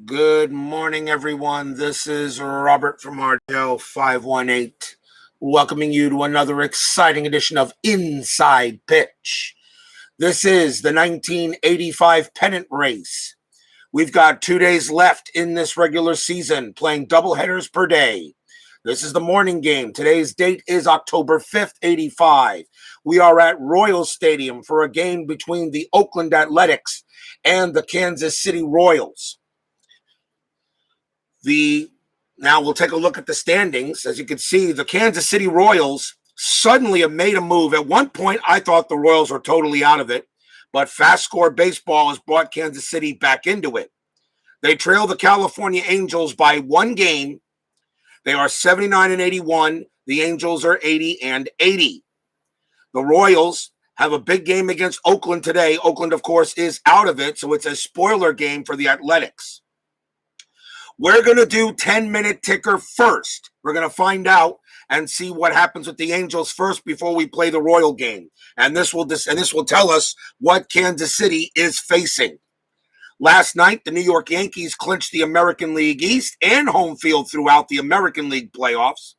Good morning, everyone. This is Robert from RDO 518, welcoming you to another exciting edition of Inside Pitch. This is the 1985 Pennant race. We've got 2 days left in this regular season, playing doubleheaders per day. This is the morning game. Today's date is October 5th, 85. We are at Royal Stadium for a game between the Oakland Athletics and the Kansas City Royals. Now we'll take a look at the standings. As you can see, the Kansas City Royals suddenly have made a move. At one point, I thought the Royals were totally out of it, but FastScore Baseball has brought Kansas City back into it. They trail the California Angels by one game. They are 79-81. The Angels are 80-80. The Royals have a big game against Oakland today. Oakland, of course, is out of it, so it's a spoiler game for the Athletics. We're going to do 10-minute ticker first. We're going to find out and see what happens with the Angels first before we play the Royal game. And this will tell us what Kansas City is facing. Last night, the New York Yankees clinched the American League East and home field throughout the American League playoffs,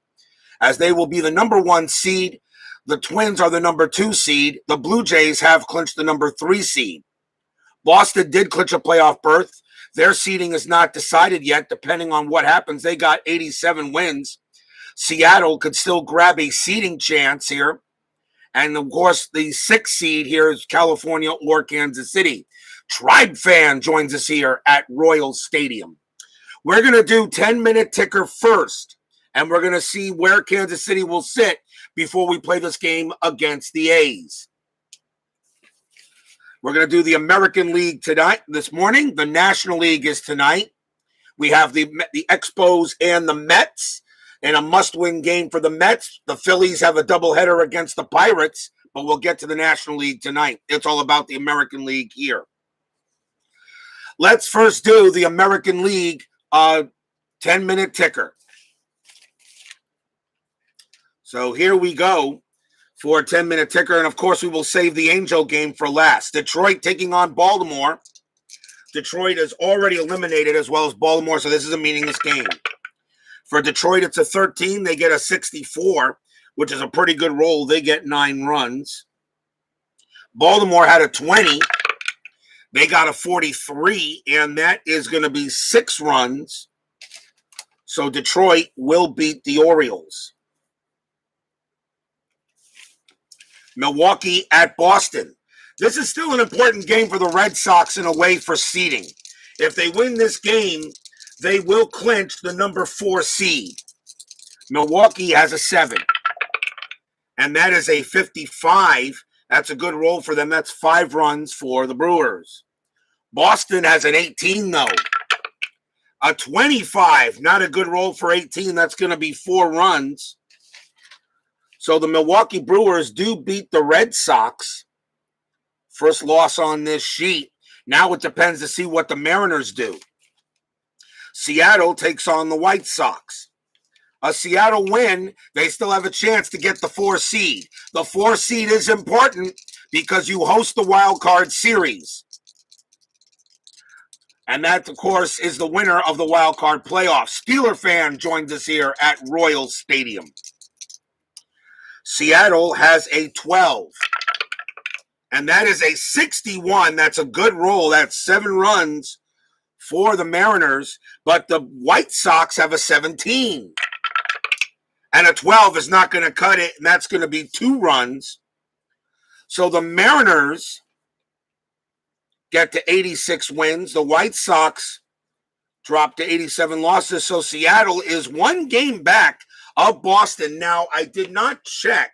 as they will be the number 1 seed. The Twins are the number 2 seed. The Blue Jays have clinched the number 3 seed. Boston did clinch a playoff berth. Their seeding is not decided yet, depending on what happens. They got 87 wins. Seattle could still grab a seeding chance here. And, of course, the 6th seed here is California or Kansas City. Tribe Fan joins us here at Royal Stadium. We're going to do 10-minute ticker first, and we're going to see where Kansas City will sit before we play this game against the A's. We're going to do the American League this morning. The National League is tonight. We have the Expos and the Mets in a must-win game for the Mets. The Phillies have a doubleheader against the Pirates, but we'll get to the National League tonight. It's all about the American League here. Let's first do the American League 10-minute ticker. So here we go for a 10-minute ticker. And, of course, we will save the Angel game for last. Detroit taking on Baltimore. Detroit is already eliminated as well as Baltimore, so this is a meaningless game. For Detroit, it's a 13. They get a 64, which is a pretty good roll. They get 9 runs. Baltimore had a 20. They got a 43, and that is going to be 6 runs. So Detroit will beat the Orioles. Milwaukee at Boston. This is still an important game for the Red Sox in a way for seeding. If they win this game, they will clinch the number 4 seed. Milwaukee has a 7. And that is a 55. That's a good roll for them. That's 5 runs for the Brewers. Boston has an 18, though. A 25. Not a good roll for 18. That's going to be 4 runs. So the Milwaukee Brewers do beat the Red Sox. First loss on this sheet. Now it depends to see what the Mariners do. Seattle takes on the White Sox. A Seattle win, they still have a chance to get the 4 seed. The 4 seed is important because you host the wild card series. And that, of course, is the winner of the wild card playoff. Steeler Fan joins us here at Royal Stadium. Seattle has a 12. And that is a 61. That's a good roll. That's 7 runs for the Mariners. But the White Sox have a 17. And a 12 is not going to cut it. And that's going to be 2 runs. So the Mariners get to 86 wins. The White Sox drop to 87 losses. So Seattle is 1 game back of Boston. Now, I did not check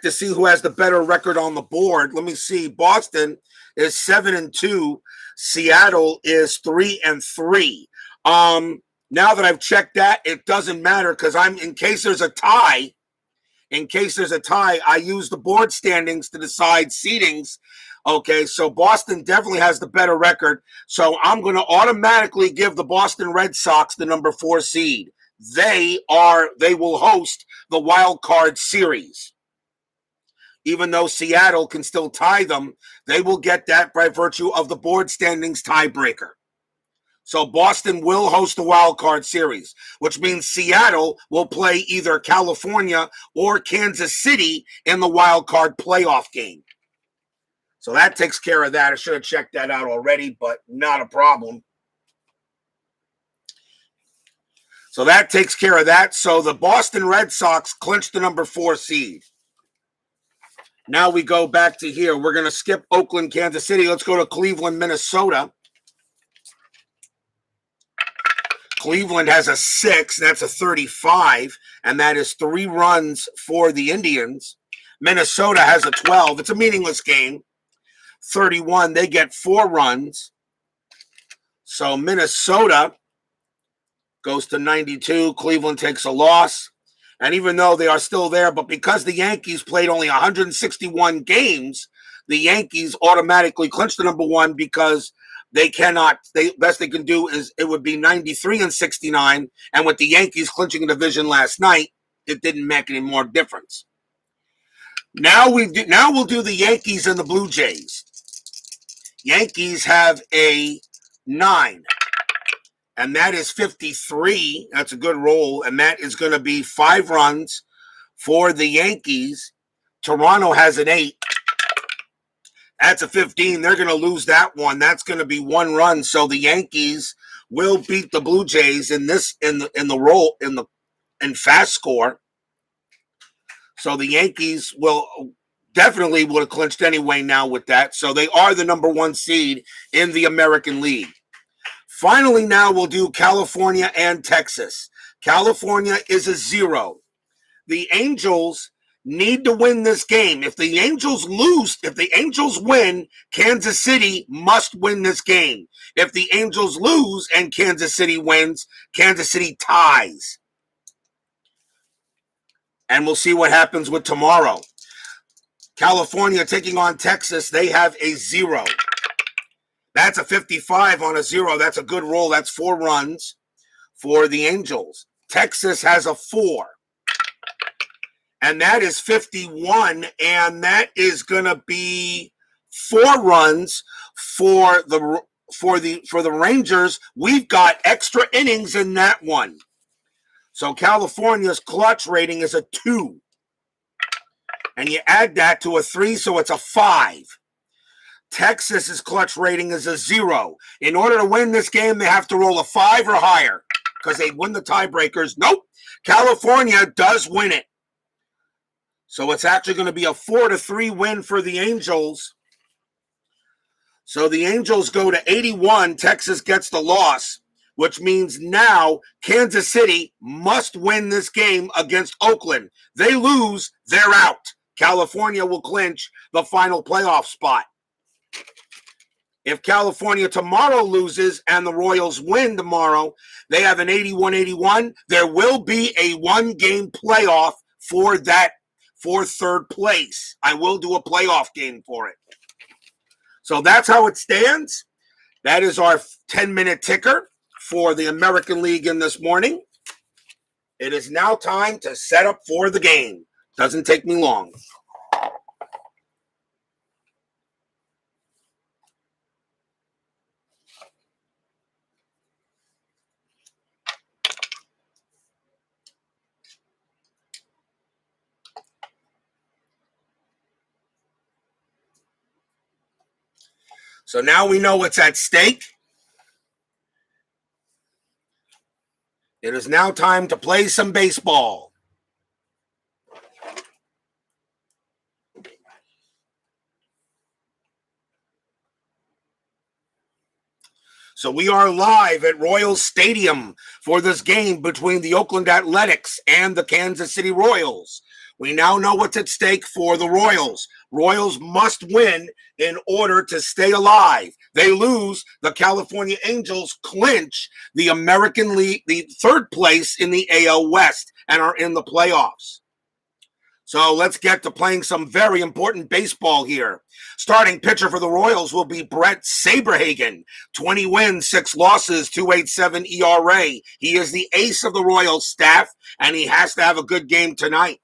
to see who has the better record on the board. Let me see. Boston is 7-2. Seattle is 3-3. Now that I've checked that, it doesn't matter because in case there's a tie, I use the board standings to decide seedings. Okay, so Boston definitely has the better record. So I'm going to automatically give the Boston Red Sox the number 4 seed. They will host the wild card series. even though Seattle can still tie them, they will get that by virtue of the board standings tiebreaker. So Boston will host the wild card series, which means Seattle will play either California or Kansas City in the wild card playoff game. So that takes care of that. I should have checked that out already, but not a problem. So that takes care of that. So the Boston Red Sox clinched the number 4 seed. Now we go back to here. We're going to skip Oakland, Kansas City. Let's go to Cleveland, Minnesota. Cleveland has a 6. That's a 35. And that is 3 runs for the Indians. Minnesota has a 12. It's a meaningless game. 31. They get 4 runs. So Minnesota goes to 92. Cleveland takes a loss. And even though they are still there, but because the Yankees played only 161 games, the Yankees automatically clinch the number 1 because they cannot, best they can do is it would be 93 and 69. And with the Yankees clinching a division last night, it didn't make any more difference. Now we'll do the Yankees and the Blue Jays. Yankees have a 9. And that is 53. That's a good roll. And that is going to be 5 runs for the Yankees. Toronto has an 8. That's a 15. They're going to lose that one. That's going to be 1 run. So the Yankees will beat the Blue Jays in fast score. So the Yankees would have clinched anyway now with that. So they are the number 1 seed in the American League. Finally, now we'll do California and Texas. California is a 0. The Angels need to win this game. If the Angels win, Kansas City must win this game. If the Angels lose and Kansas City wins, Kansas City ties. And we'll see what happens with tomorrow. California taking on Texas, they have a 0. That's a 55 on a 0. That's a good roll. That's 4 runs for the Angels. Texas has a 4. And that is 51. And that is going to be 4 runs for the Rangers. We've got extra innings in that one. So California's clutch rating is a 2. And you add that to a 3, so it's a 5. Texas's clutch rating is a 0. In order to win this game, they have to roll a 5 or higher because they win the tiebreakers. Nope. California does win it. So it's actually going to be a 4-3 win for the Angels. So the Angels go to 81. Texas gets the loss, which means now Kansas City must win this game against Oakland. They lose, they're out. California will clinch the final playoff spot. If California tomorrow loses and the Royals win tomorrow, they have an 81-81. There will be a 1-game playoff for 3rd place. I will do a playoff game for it. So that's how it stands. That is our 10-minute ticker for the American League in this morning. It is now time to set up for the game. Doesn't take me long. So now we know what's at stake. It is now time to play some baseball. So we are live at Royals Stadium for this game between the Oakland Athletics and the Kansas City Royals. We now know what's at stake for the Royals. Royals must win in order to stay alive. They lose, the California Angels clinch the American League, the 3rd place in the AL West, and are in the playoffs. So let's get to playing some very important baseball here. Starting pitcher for the Royals will be Bret Saberhagen. 20 wins, 6 losses, 2.87 ERA. He is the ace of the Royals staff, and he has to have a good game tonight.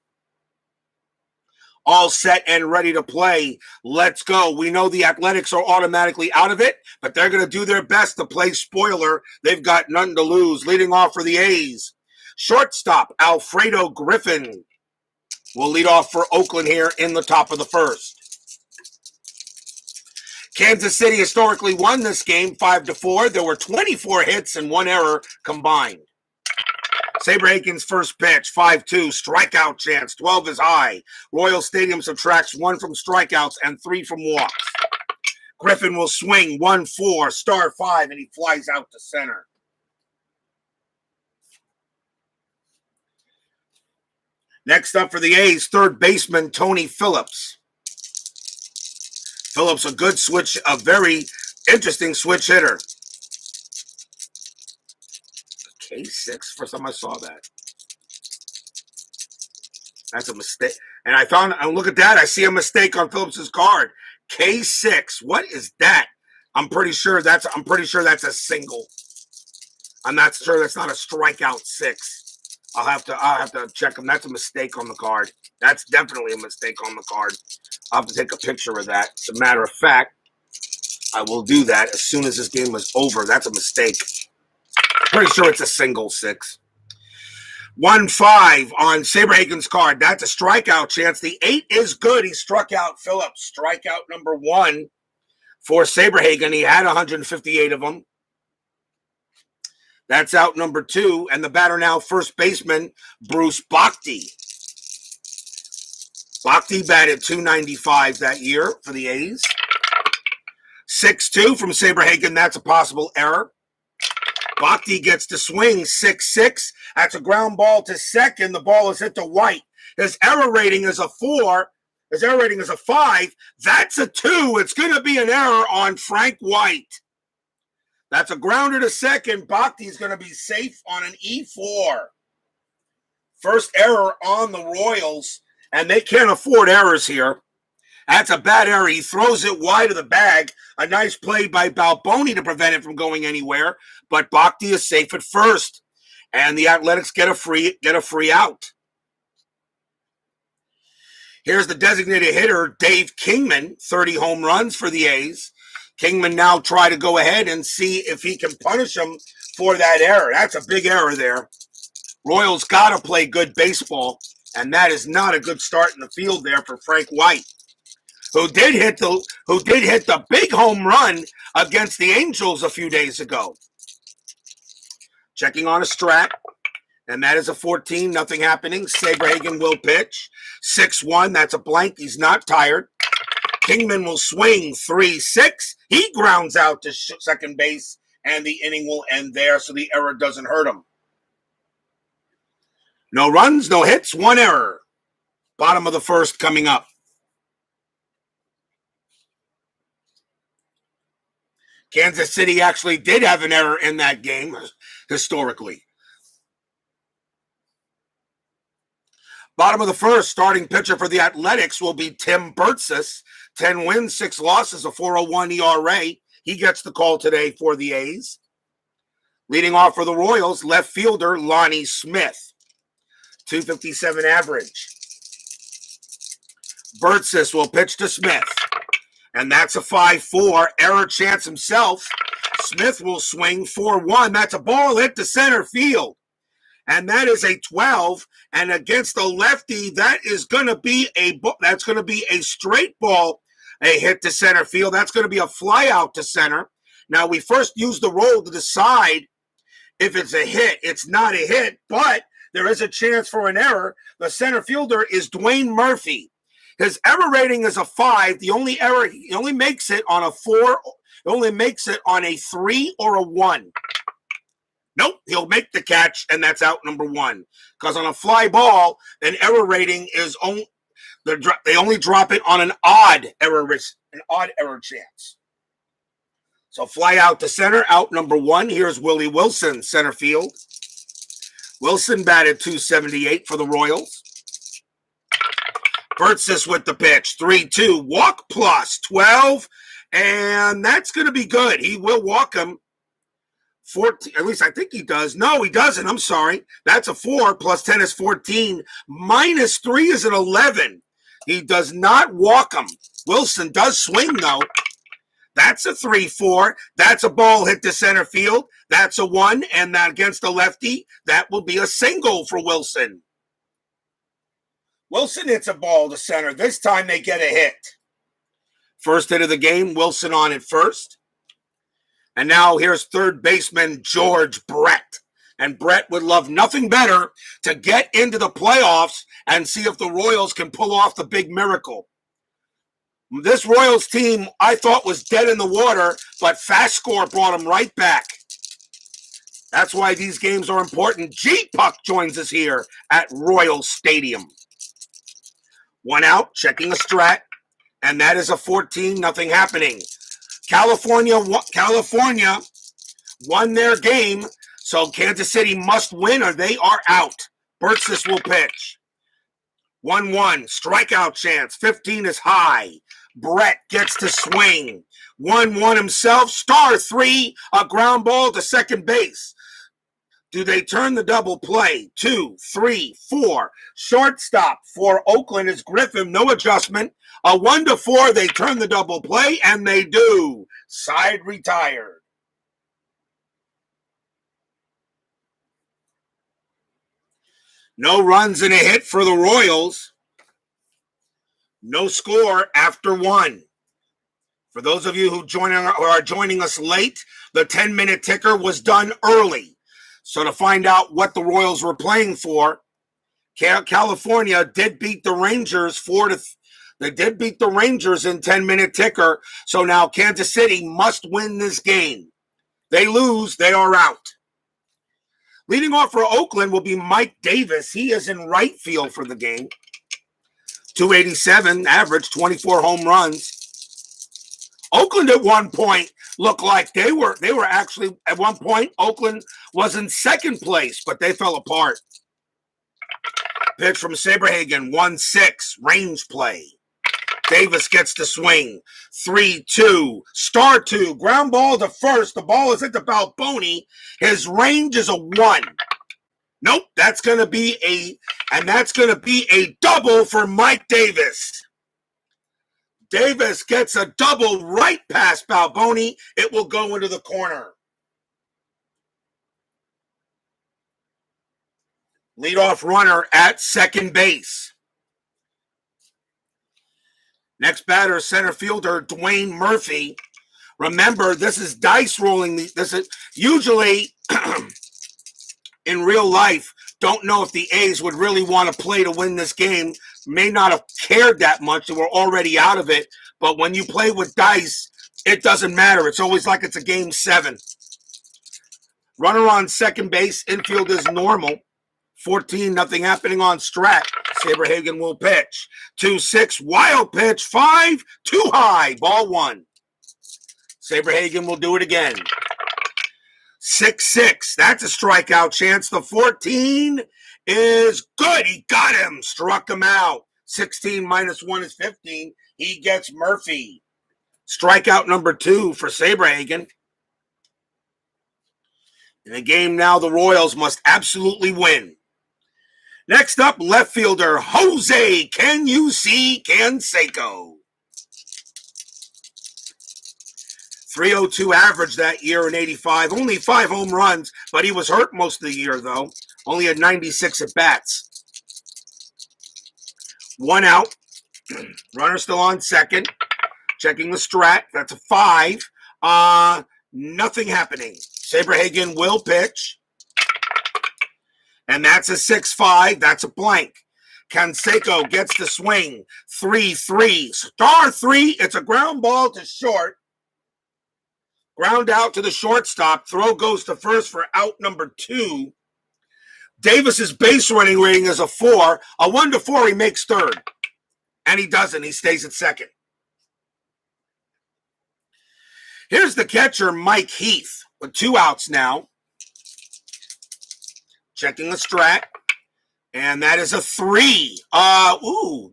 all set and ready to play. Let's go. We know the Athletics are automatically out of it, but they're going to do their best to play spoiler. They've got nothing to lose. Leading off for the A's, shortstop Alfredo Griffin will lead off for Oakland here in the top of the first. Kansas City historically won this game 5-4. There were 24 hits and 1 error combined. Saberhagen's first pitch, 5-2, strikeout chance, 12 is high. Royal Stadium subtracts 1 from strikeouts and 3 from walks. Griffin will swing, 1-4, star 5, and he flies out to center. Next up for the A's, third baseman Tony Phillips. Phillips, a good switch, a very interesting switch hitter. K6, first time I saw that. That's a mistake. And I found, look at that, I see a mistake on Phillips's card. K6, what is that? I'm pretty sure that's a single. I'm not sure that's not a strikeout 6. I'll have to check them. That's a mistake on the card. That's definitely a mistake on the card. I'll have to take a picture of that. As a matter of fact, I will do that as soon as this game is over. That's a mistake. Pretty sure it's a single 6. 1-5 on Saberhagen's card. That's a strikeout chance. The 8 is good. He struck out Phillips. Strikeout number 1 for Saberhagen. He had 158 of them. That's out number 2. And the batter now, first baseman, Bruce Bhakti. Bhakti batted .295 that year for the A's. 6-2 from Saberhagen. That's a possible error. Bhakti gets to swing, 6-6. That's a ground ball to second. The ball is hit to White. His error rating is a 4. His error rating is a 5. That's a 2. It's going to be an error on Frank White. That's a grounder to second. Bhakti's going to be safe on an E4. First error on the Royals, and they can't afford errors here. That's a bad error. He throws it wide of the bag. A nice play by Balboni to prevent it from going anywhere. But Bhakti is safe at first. And the Athletics get a free out. Here's the designated hitter, Dave Kingman, 30 home runs for the A's. Kingman now try to go ahead and see if he can punish him for that error. That's a big error there. Royals got to play good baseball, and that is not a good start in the field there for Frank White, who did hit the big home run against the Angels a few days ago. Checking on a strat, and that is a 14, nothing happening. Saberhagen will pitch. 6-1, that's a blank. He's not tired. Kingman will swing, 3-6. He grounds out to second base, and the inning will end there, so the error doesn't hurt him. No runs, no hits, 1 error. Bottom of the first coming up. Kansas City actually did have an error in that game, historically. Bottom of the first, starting pitcher for the Athletics will be Tim Birtsas. 10 wins, 6 losses, a 4.01 ERA. He gets the call today for the A's. Leading off for the Royals, left fielder Lonnie Smith. 257 average. Birtsas will pitch to Smith. And that's a 5-4. Error chance himself. Smith will swing 4-1. That's a ball hit to center field. And that is a 12. And against the lefty, that's going to be a straight ball, a hit to center field. That's going to be a fly out to center. Now, we first use the roll to decide if it's a hit. It's not a hit, but there is a chance for an error. The center fielder is Dwayne Murphy. His error rating is a 5. The only error, he only makes it on a 4. He only makes it on a 3 or a 1. Nope, he'll make the catch, and that's out number 1. Because on a fly ball, an error rating is they only drop it on an odd error chance. So fly out to center, out number 1. Here's Willie Wilson, center field. Wilson batted .278 for the Royals. Birtsas with the pitch, 3-2, walk plus 12, and that's going to be good. He will walk him 14, at least I think he does. No, he doesn't. I'm sorry. That's a 4, plus 10 is 14, minus 3 is an 11. He does not walk him. Wilson does swing, though. That's a 3-4. That's a ball hit to center field. That's a 1, and that against the lefty, that will be a single for Wilson. Wilson hits a ball to center. This time they get a hit. First hit of the game, Wilson on at first. And now here's third baseman George Bret. And Bret would love nothing better to get into the playoffs and see if the Royals can pull off the big miracle. This Royals team I thought was dead in the water, but FastScore brought them right back. That's why these games are important. G-Puck joins us here at Royal Stadium. 1 out, checking the strat, and that is a 14, nothing happening. California won their game, so Kansas City must win or they are out. Birtsas will pitch. 1-1, strikeout chance, 15 is high. Bret gets to swing. 1-1 himself, star 3, a ground ball to second base. Do they turn the double play? 2, 3, 4. Shortstop for Oakland is Griffin, no adjustment. A 1-4, they turn the double play, and they do. Side retired. No runs and a hit for the Royals. No score after 1. For those of you who are joining us late, the 10-minute ticker was done early. So to find out what the Royals were playing for, California did beat the Rangers They did beat the Rangers in 10-minute ticker. So now Kansas City must win this game. They lose, they are out. Leading off for Oakland will be Mike Davis. He is in right field for the game. 287 average, 24 home runs. Oakland at one point looked like they were actually, at one point, Oakland was in second place, but they fell apart. Pitch from Saberhagen, 1-6, range play. Davis gets to swing. 3-2, star 2, ground ball to first. The ball is hit to Balboni. His range is a 1. Nope, that's going to be a double for Mike Davis. Davis gets a double right past Balboni. It will go into the corner. Leadoff runner at second base. Next batter, center fielder Dwayne Murphy. Remember, this is dice rolling. This is usually in real life. Don't know if the A's would really want to play to win this game. May not have cared that much. They were already out of it. But when you play with dice, it doesn't matter. It's always like it's a game 7. Runner on second base. Infield is normal. 14, nothing happening on strat. Saberhagen will pitch. 2-6, wild pitch. 5, too high. Ball 1. Saberhagen will do it again. 6-6, that's a strikeout chance. The 14 is good. He got him. Struck him out. 16 minus 1 is 15. He gets Murphy. Strikeout number 2 for Saberhagen. In the game now, the Royals must absolutely win. Next up, left fielder Jose Can You See Canseco. 302 average that year in 85. Only 5 home runs, but he was hurt most of the year, though. Only had 96 at-bats. 1 out. Runner still on second. Checking the strat. That's a 5. Nothing happening. Saberhagen will pitch. And that's a 6-5. That's a blank. Canseco gets the swing. 3-3. Star 3. It's a ground ball to short. Ground out to the shortstop. Throw goes to first for out number 2. Davis's base running rating is a 4. A 1-4, he makes third. And he doesn't. He stays at second. Here's the catcher, Mike Heath, with 2 outs now. Checking the strat. And that is a 3.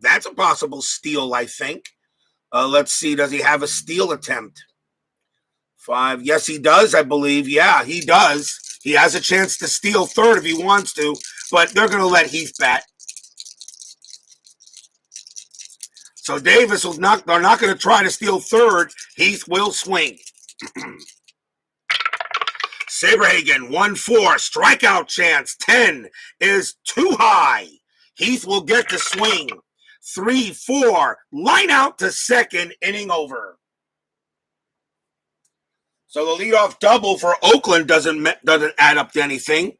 That's a possible steal, I think. Let's see. Does he have a steal attempt? 5. Yes, he does, I believe. Yeah, he does. He has a chance to steal third if he wants to, but they're going to let Heath bat. So Davis will not. They're not going to try to steal third. Heath will swing. Saberhagen 1-4. Strikeout chance 10 is too high. Heath will get the swing. 3-4. Line out to second. Inning over. So the leadoff double for Oakland doesn't add up to anything.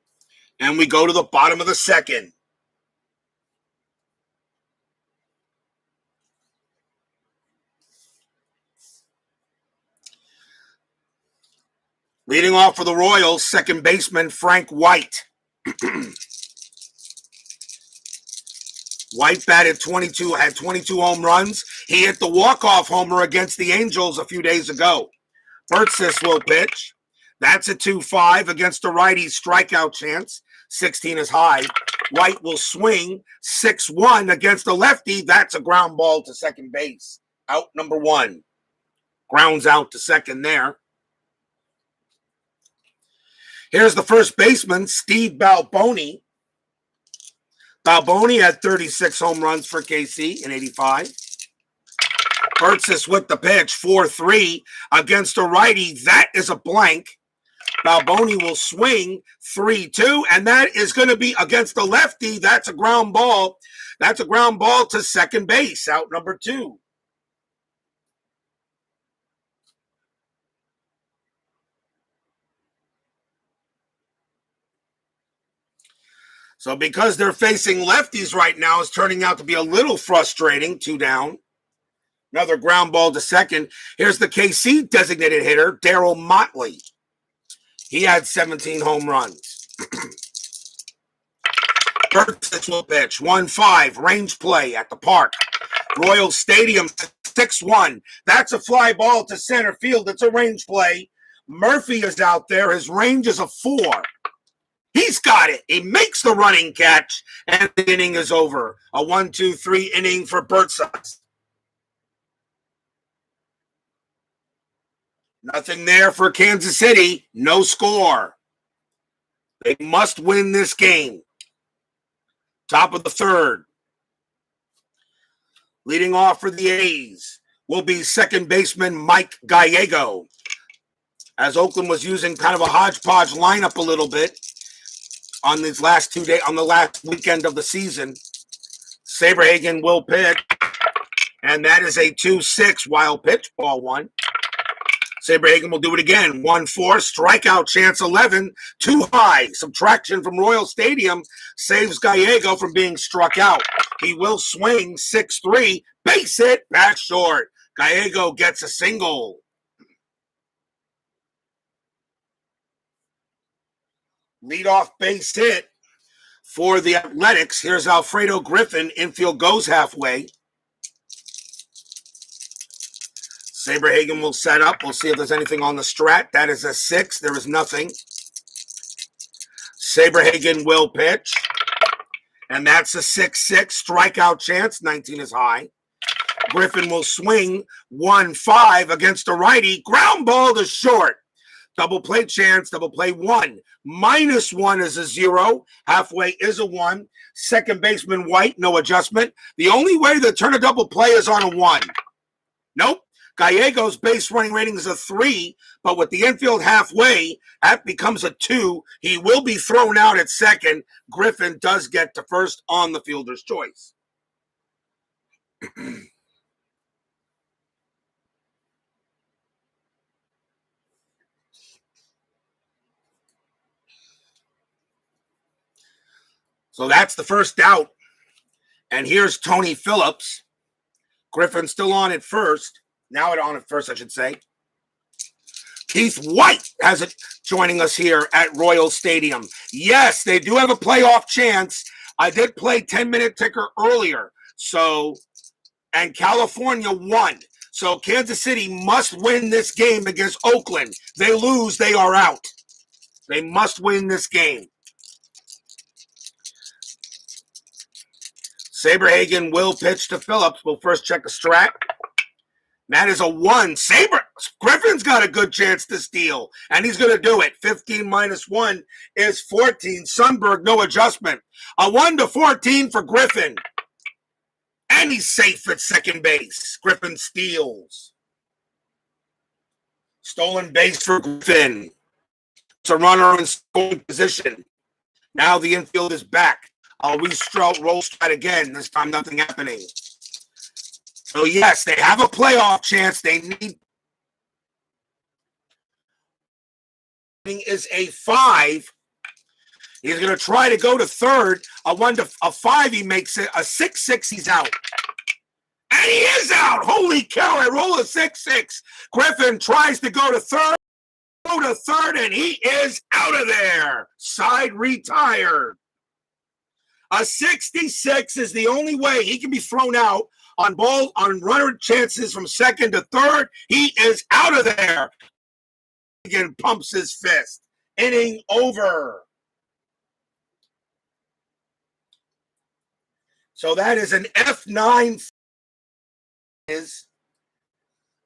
And we go to the bottom of the second. Leading off for the Royals, second baseman Frank White. White batted 22, had 22 home runs. He hit the walk-off homer against the Angels a few days ago. Birtsas will pitch. That's a 2-5 against the righty strikeout chance. 16 is high. White will swing. 6-1 against the lefty. That's a ground ball to second base. Out number 1. Grounds out to second there. Here's the first baseman, Steve Balboni. Balboni had 36 home runs for KC in 85. Birtsas with the pitch, 4-3 against a righty. That is a blank. Balboni will swing, 3-2, and that is going to be against the lefty. That's a ground ball. That's a ground ball to second base, out number 2. So because they're facing lefties right now, it's turning out to be a little frustrating. 2 down. Another ground ball to second. Here's the KC designated hitter, Darryl Motley. He had 17 home runs. Birtsas will pitch. 1-5. Range play at the park. Royal Stadium, 6-1. That's a fly ball to center field. It's a range play. Murphy is out there. His range is a 4. He's got it. He makes the running catch, and the inning is over. A 1-2-3 inning for Birtsas. Nothing there for Kansas City. No score. They must win this game. Top of the third. Leading off for the A's will be second baseman Mike Gallego. As Oakland was using kind of a hodgepodge lineup a little bit on these last 2 days, on the last weekend of the season. Saberhagen will pitch, and that is a 2-6 wild pitch, ball 1. Saberhagen will do it again. 1-4, strikeout chance 11, too high. Subtraction from Royal Stadium saves Gallego from being struck out. He will swing 6-3, base hit, back short. Gallego gets a single. Leadoff base hit for the Athletics. Here's Alfredo Griffin. Infield goes halfway. Saberhagen will set up. We'll see if there's anything on the strat. That is a 6. There is nothing. Saberhagen will pitch. And that's a 6-6. Strikeout chance. 19 is high. Griffin will swing. 1-5 against a righty. Ground ball to short. Double play chance, double play 1. -1 is a 0. Halfway is a 1. Second baseman White, no adjustment. The only way to turn a double play is on a 1. Nope. Gallego's base running rating is a 3, but with the infield halfway, that becomes a 2. He will be thrown out at second. Griffin does get to first on the fielder's choice. So that's the first out. And here's Tony Phillips. Griffin still on at first. Now on at first, I should say. Keith White has it joining us here at Royal Stadium. Yes, they do have a playoff chance. I did play 10-minute ticker earlier. So, and California won. So Kansas City must win this game against Oakland. They lose, they are out. They must win this game. Saberhagen will pitch to Phillips. We'll first check the strat. That is a 1. Griffin's got a good chance to steal, and he's going to do it. 15 - 1 is 14. Sundberg, no adjustment. A 1-14 for Griffin. And he's safe at second base. Griffin steals. Stolen base for Griffin. It's a runner in scoring position. Now the infield is back. Luis Strout rolls straight again. This time nothing happening. So yes, they have a playoff chance. They need is a 5. He's going to try to go to third. A 1 to a 5, he makes it. A 6-6, he's out. And he is out. Holy cow, I roll a 6-6. Griffin tries to go to third. And he is out of there. Side retired. A 66 is the only way he can be thrown out on runner chances from second to third. He is out of there. Again, pumps his fist. Inning over. So that is an F9.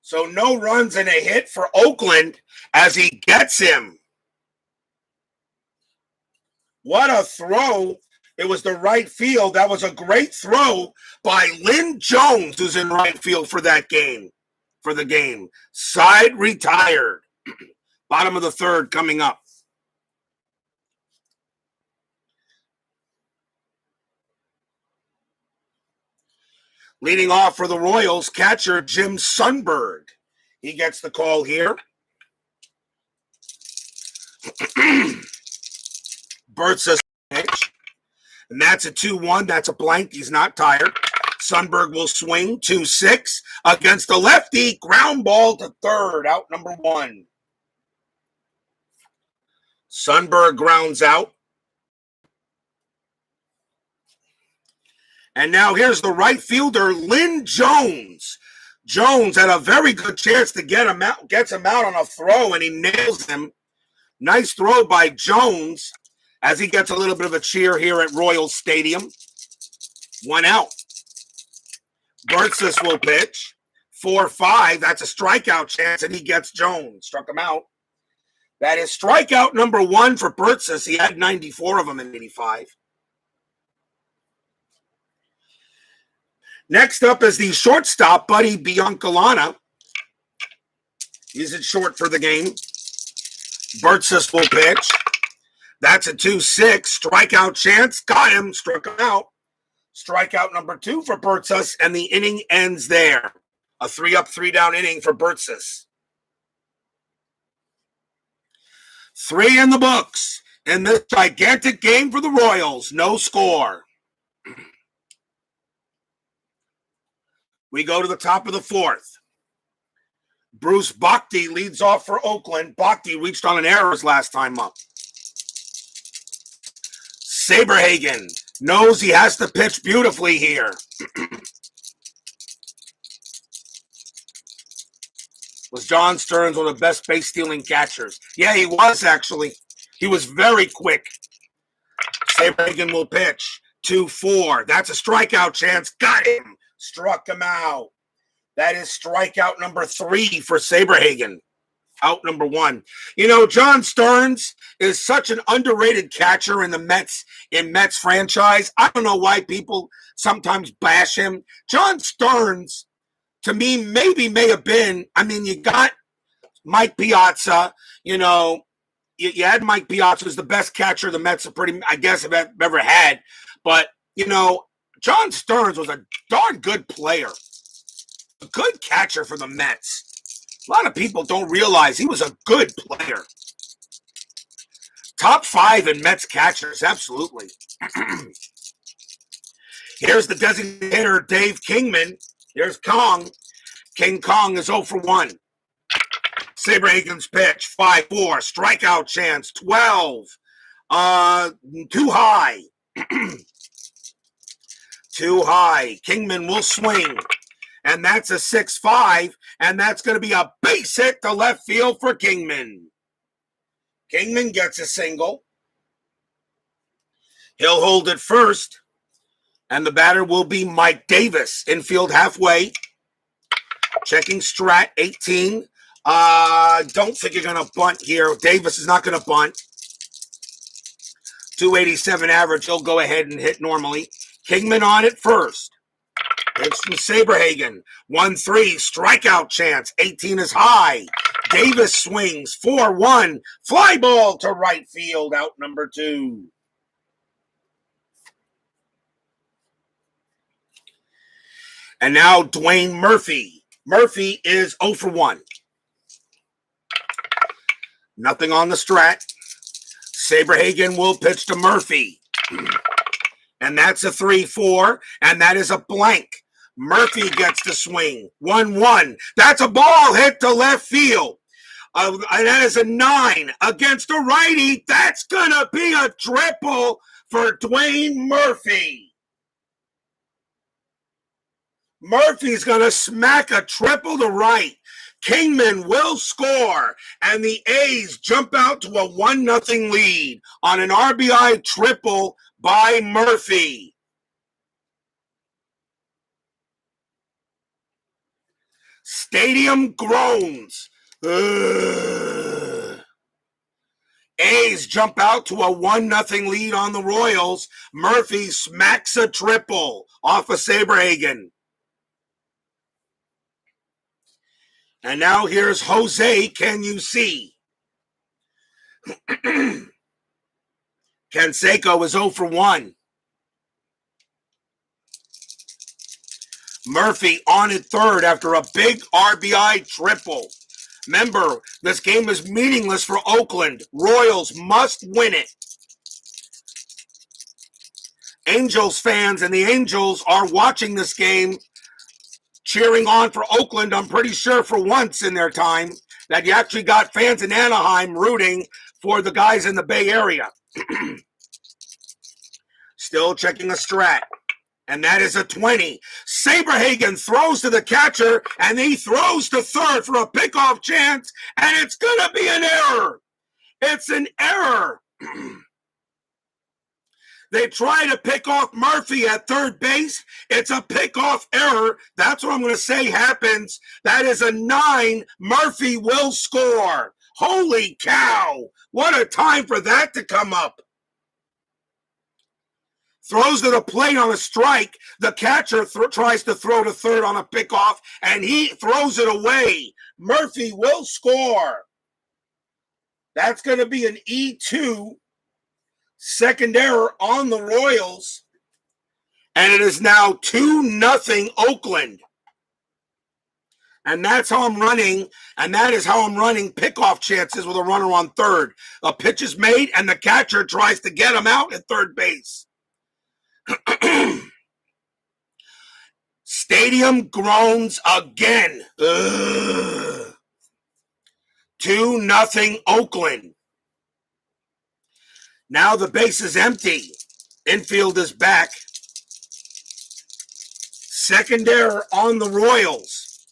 So no runs and a hit for Oakland as he gets him. What a throw. It was the right field. That was a great throw by Lynn Jones, who's in right field for that game, for the game. Side retired. Bottom of the third coming up. Leading off for the Royals, catcher Jim Sundberg. He gets the call here. Birtsas pitch. And that's a 2-1. That's a blank. He's not tired. Sundberg will swing 2-6 against the lefty. Ground ball to third. Out number 1. Sundberg grounds out. And now here's the right fielder, Lynn Jones. Jones had a very good chance to get him out, gets him out on a throw, and he nails him. Nice throw by Jones as he gets a little bit of a cheer here at Royal Stadium. 1 out. Birtsas will pitch. 4-5. That's a strikeout chance, and he gets Jones. Struck him out. That is strikeout number 1 for Birtsas. He had 94 of them in 85. Next up is the shortstop, Buddy Biancalana. He's at short for the game. Birtsas will pitch. That's a 2-6. Strikeout chance. Got him. Struck him out. Strikeout number 2 for Birtsas, and the inning ends there. A 3-up, 3-down inning for Birtsas. 3 in the books in this gigantic game for the Royals. No score. We go to the top of the 4th. Bruce Bhakti leads off for Oakland. Bhakti reached on an error his last time up. Saberhagen knows he has to pitch beautifully here. Was John Stearns one of the best base-stealing catchers? Yeah, he was, actually. He was very quick. Saberhagen will pitch. 2-4. That's a strikeout chance. Got him. Struck him out. That is strikeout number 3 for Saberhagen. Out number 1. You know, John Stearns is such an underrated catcher in the Mets franchise. I don't know why people sometimes bash him. John Stearns, to me, may have been, I mean, you got Mike Piazza, you know, you had Mike Piazza was the best catcher the Mets have have ever had. But, you know, John Stearns was a darn good player. A good catcher for the Mets. A lot of people don't realize he was a good player. Top 5 in Mets catchers, absolutely. Here's the designated hitter, Dave Kingman. Here's Kong. King Kong is 0 for 1. Saberhagen's pitch, 5-4. Strikeout chance, 12. Too high. Too high. Kingman will swing. And that's a 6-5. And that's going to be a base hit to left field for Kingman. Kingman gets a single. He'll hold it first. And the batter will be Mike Davis. Infield halfway. Checking strat, 18. Don't think you're going to bunt here. Davis is not going to bunt. 287 average. He'll go ahead and hit normally. Kingman on it first. Pitch from Saberhagen. 1-3. Strikeout chance. 18 is high. Davis swings. 4-1. Fly ball to right field. Out number 2. And now Dwayne Murphy. Murphy is 0 for 1. Nothing on the strat. Saberhagen will pitch to Murphy. And that's a 3-4. And that is a blank. Murphy gets to swing. 1-1. That's a ball hit to left field. And that is a 9 against a righty. That's going to be a triple for Dwayne Murphy. Murphy's going to smack a triple to right. Kingman will score, and the A's jump out to a 1-0 lead on an RBI triple by Murphy. Stadium groans. Ugh. A's jump out to a 1-0 lead on the Royals. Murphy smacks a triple off of Saberhagen. And now here's Jose, can you see? Canseco is 0 for 1. Murphy on at third after a big RBI triple. Remember, this game is meaningless for Oakland. Royals must win it. Angels fans and the Angels are watching this game, cheering on for Oakland. I'm pretty sure for once in their time that you actually got fans in Anaheim rooting for the guys in the Bay Area. Still checking a strat. And that is a 20. Saberhagen throws to the catcher, and he throws to third for a pickoff chance, and it's going to be an error. It's an error. They try to pick off Murphy at third base. It's a pickoff error. That's what I'm going to say happens. That is a 9. Murphy will score. Holy cow. What a time for that to come up. Throws to the plate on a strike. The catcher tries to throw to third on a pickoff, and he throws it away. Murphy will score. That's going to be an E2. Second error on the Royals. And it is now 2-0 Oakland. And that's how I'm running. And that is how I'm running pickoff chances with a runner on third. A pitch is made, and the catcher tries to get him out at third base. Stadium groans again. 2-0 Oakland. Now the base is empty. Infield is back. Second error on the Royals.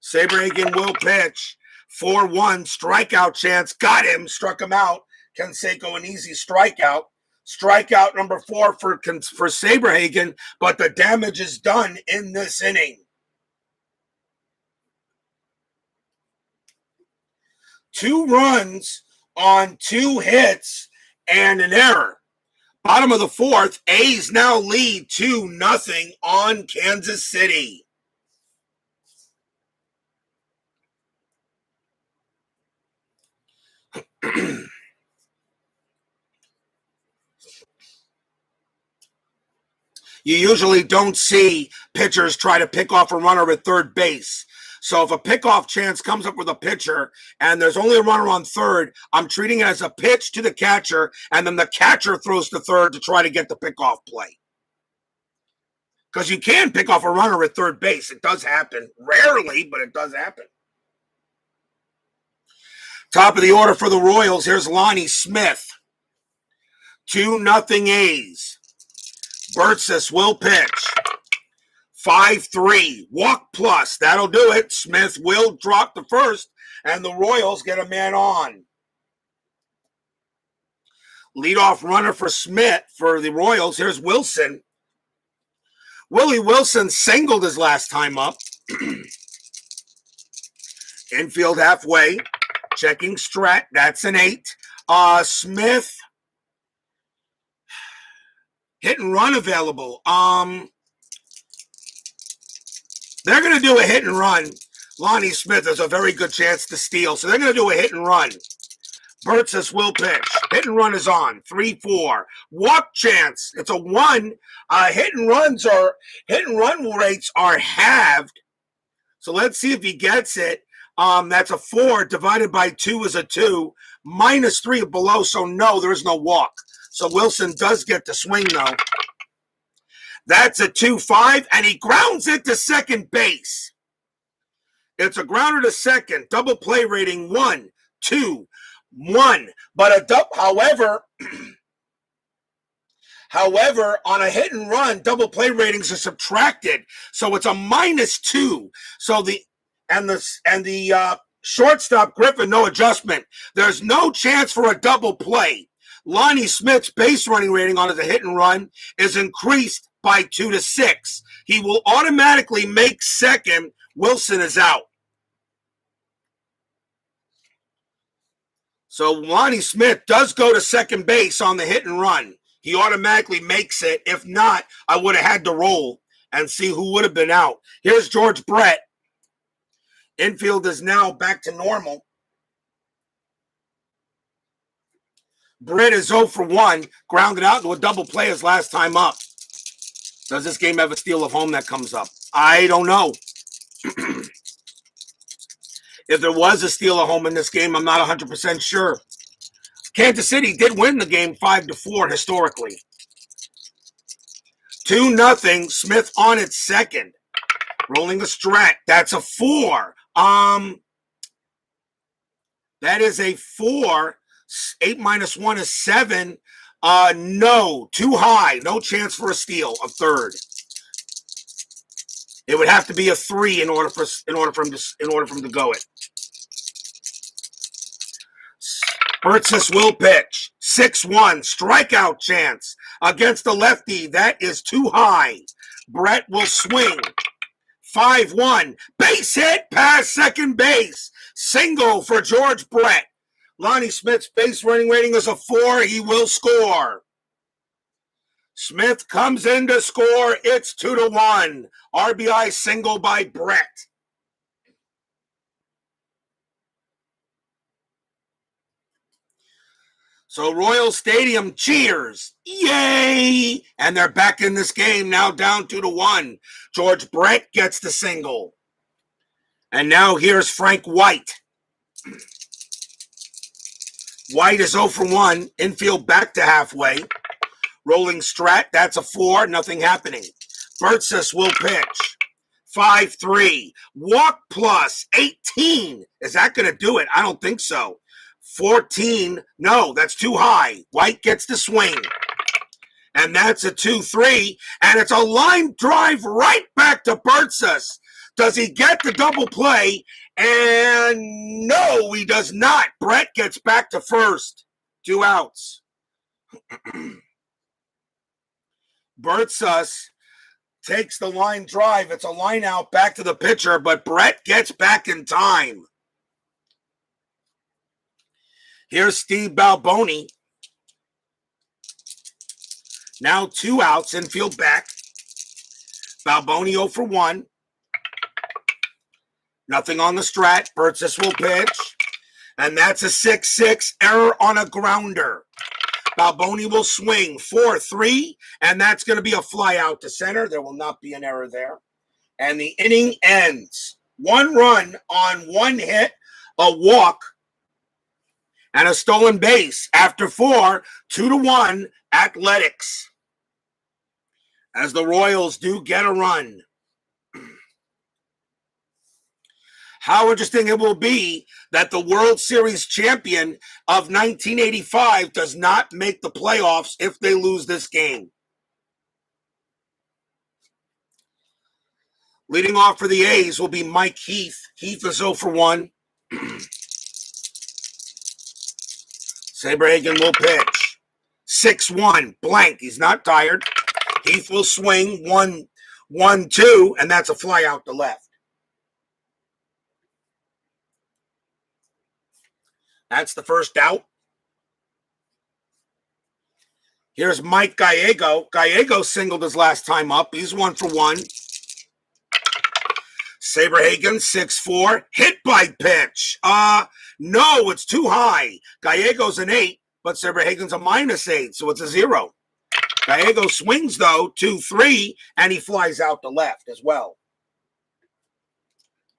Saberhagen will pitch. 4-1 strikeout chance. Got him. Struck him out. Canseco an easy strikeout. Strikeout number 4 for Saberhagen, but the damage is done in this inning. 2 runs on 2 hits and an error. Bottom of the 4th, A's now lead 2-0 on Kansas City. You usually don't see pitchers try to pick off a runner at third base. So if a pickoff chance comes up with a pitcher and there's only a runner on third, I'm treating it as a pitch to the catcher, and then the catcher throws to third to try to get the pickoff play. Because you can pick off a runner at third base. It does happen. Rarely, but it does happen. Top of the order for the Royals. Here's Lonnie Smith. 2-0 A's. Birtsas will pitch. 5-3. Walk plus. That'll do it. Smith will drop the first, and the Royals get a man on. Leadoff runner for Smith for the Royals. Here's Wilson. Willie Wilson singled his last time up. Infield halfway. Checking strat. That's an 8. Smith. Hit and run available. They're going to do a hit and run. Lonnie Smith has a very good chance to steal, so they're going to do a hit and run. Birtsas will pitch. Hit and run is on. 3-4. Walk chance. It's a 1. Hit and run rates are halved. So let's see if he gets it. That's a 4 divided by 2 is a 2. -3 below, so no, there is no walk. So Wilson does get the swing though. That's a 2-5, and he grounds it to second base. It's a grounder to second. Double play rating 1, 2, 1. But however, on a hit and run, double play ratings are subtracted, so it's a -2. So the shortstop Griffin, no adjustment. There's no chance for a double play. Lonnie Smith's base running rating on the hit and run is increased by 2 to 6. He will automatically make second. Wilson is out. So Lonnie Smith does go to second base on the hit and run. He automatically makes it. If not, I would have had to roll and see who would have been out. Here's George Bret. Infield is now back to normal. Bret is 0 for 1, grounded out into a double play his last time up. Does this game have a steal of home that comes up? I don't know. If there was a steal of home in this game, I'm not 100% sure. Kansas City did win the game 5-4 historically. 2-0. Smith on its second. Rolling a strat. That's a 4. That is a 4. 8 minus 1 is 7. No, too high. No chance for a steal of third. It would have to be a 3 in order for him to go it. Birtsas will pitch. 6-1 strikeout chance against the lefty. That is too high. Bret will swing. 5-1 base hit past second base. Single for George Bret. Lonnie Smith's base running rating is a 4. He will score. Smith comes in to score. It's 2-1. RBI single by Bret. So Royal Stadium cheers. Yay! And they're back in this game, now down 2-1. George Bret gets the single. And now here's Frank White. White is 0 for 1. Infield back to halfway. Rolling strat, that's a 4. Nothing happening. Birtsas will pitch. 5-3. Walk plus 18. Is that going to do it? I don't think so. 14. No, that's too high. White gets the swing. And that's a 2-3. And it's a line drive right back to Birtsas. Does he get the double play? And no, he does not. Bret gets back to first. 2 outs. Birtsas takes the line drive. It's a line out back to the pitcher, but Bret gets back in time. Here's Steve Balboni. Now 2 outs, infield back. Balboni 0 for 1. Nothing on the strat. Birtsas will pitch. And that's a 6-6 error on a grounder. Balboni will swing. 4-3. And that's going to be a fly out to center. There will not be an error there. And the inning ends. 1 run on 1 hit, a walk, and a stolen base. After 4, 2-1 Athletics. As the Royals do get a run. How interesting it will be that the World Series champion of 1985 does not make the playoffs if they lose this game. Leading off for the A's will be Mike Heath. Heath is 0 for 1. Saberhagen will pitch. 6-1, blank. He's not tired. Heath will swing. 1-2, and that's a fly out to left. That's the first out. Here's Mike Gallego. Gallego singled his last time up. He's 1 for 1. Saberhagen, 6-4, hit by pitch. No, it's too high. Gallego's an 8, but Saberhagen's a -8, so it's a 0. Gallego swings, though, 2-3, and he flies out to left as well.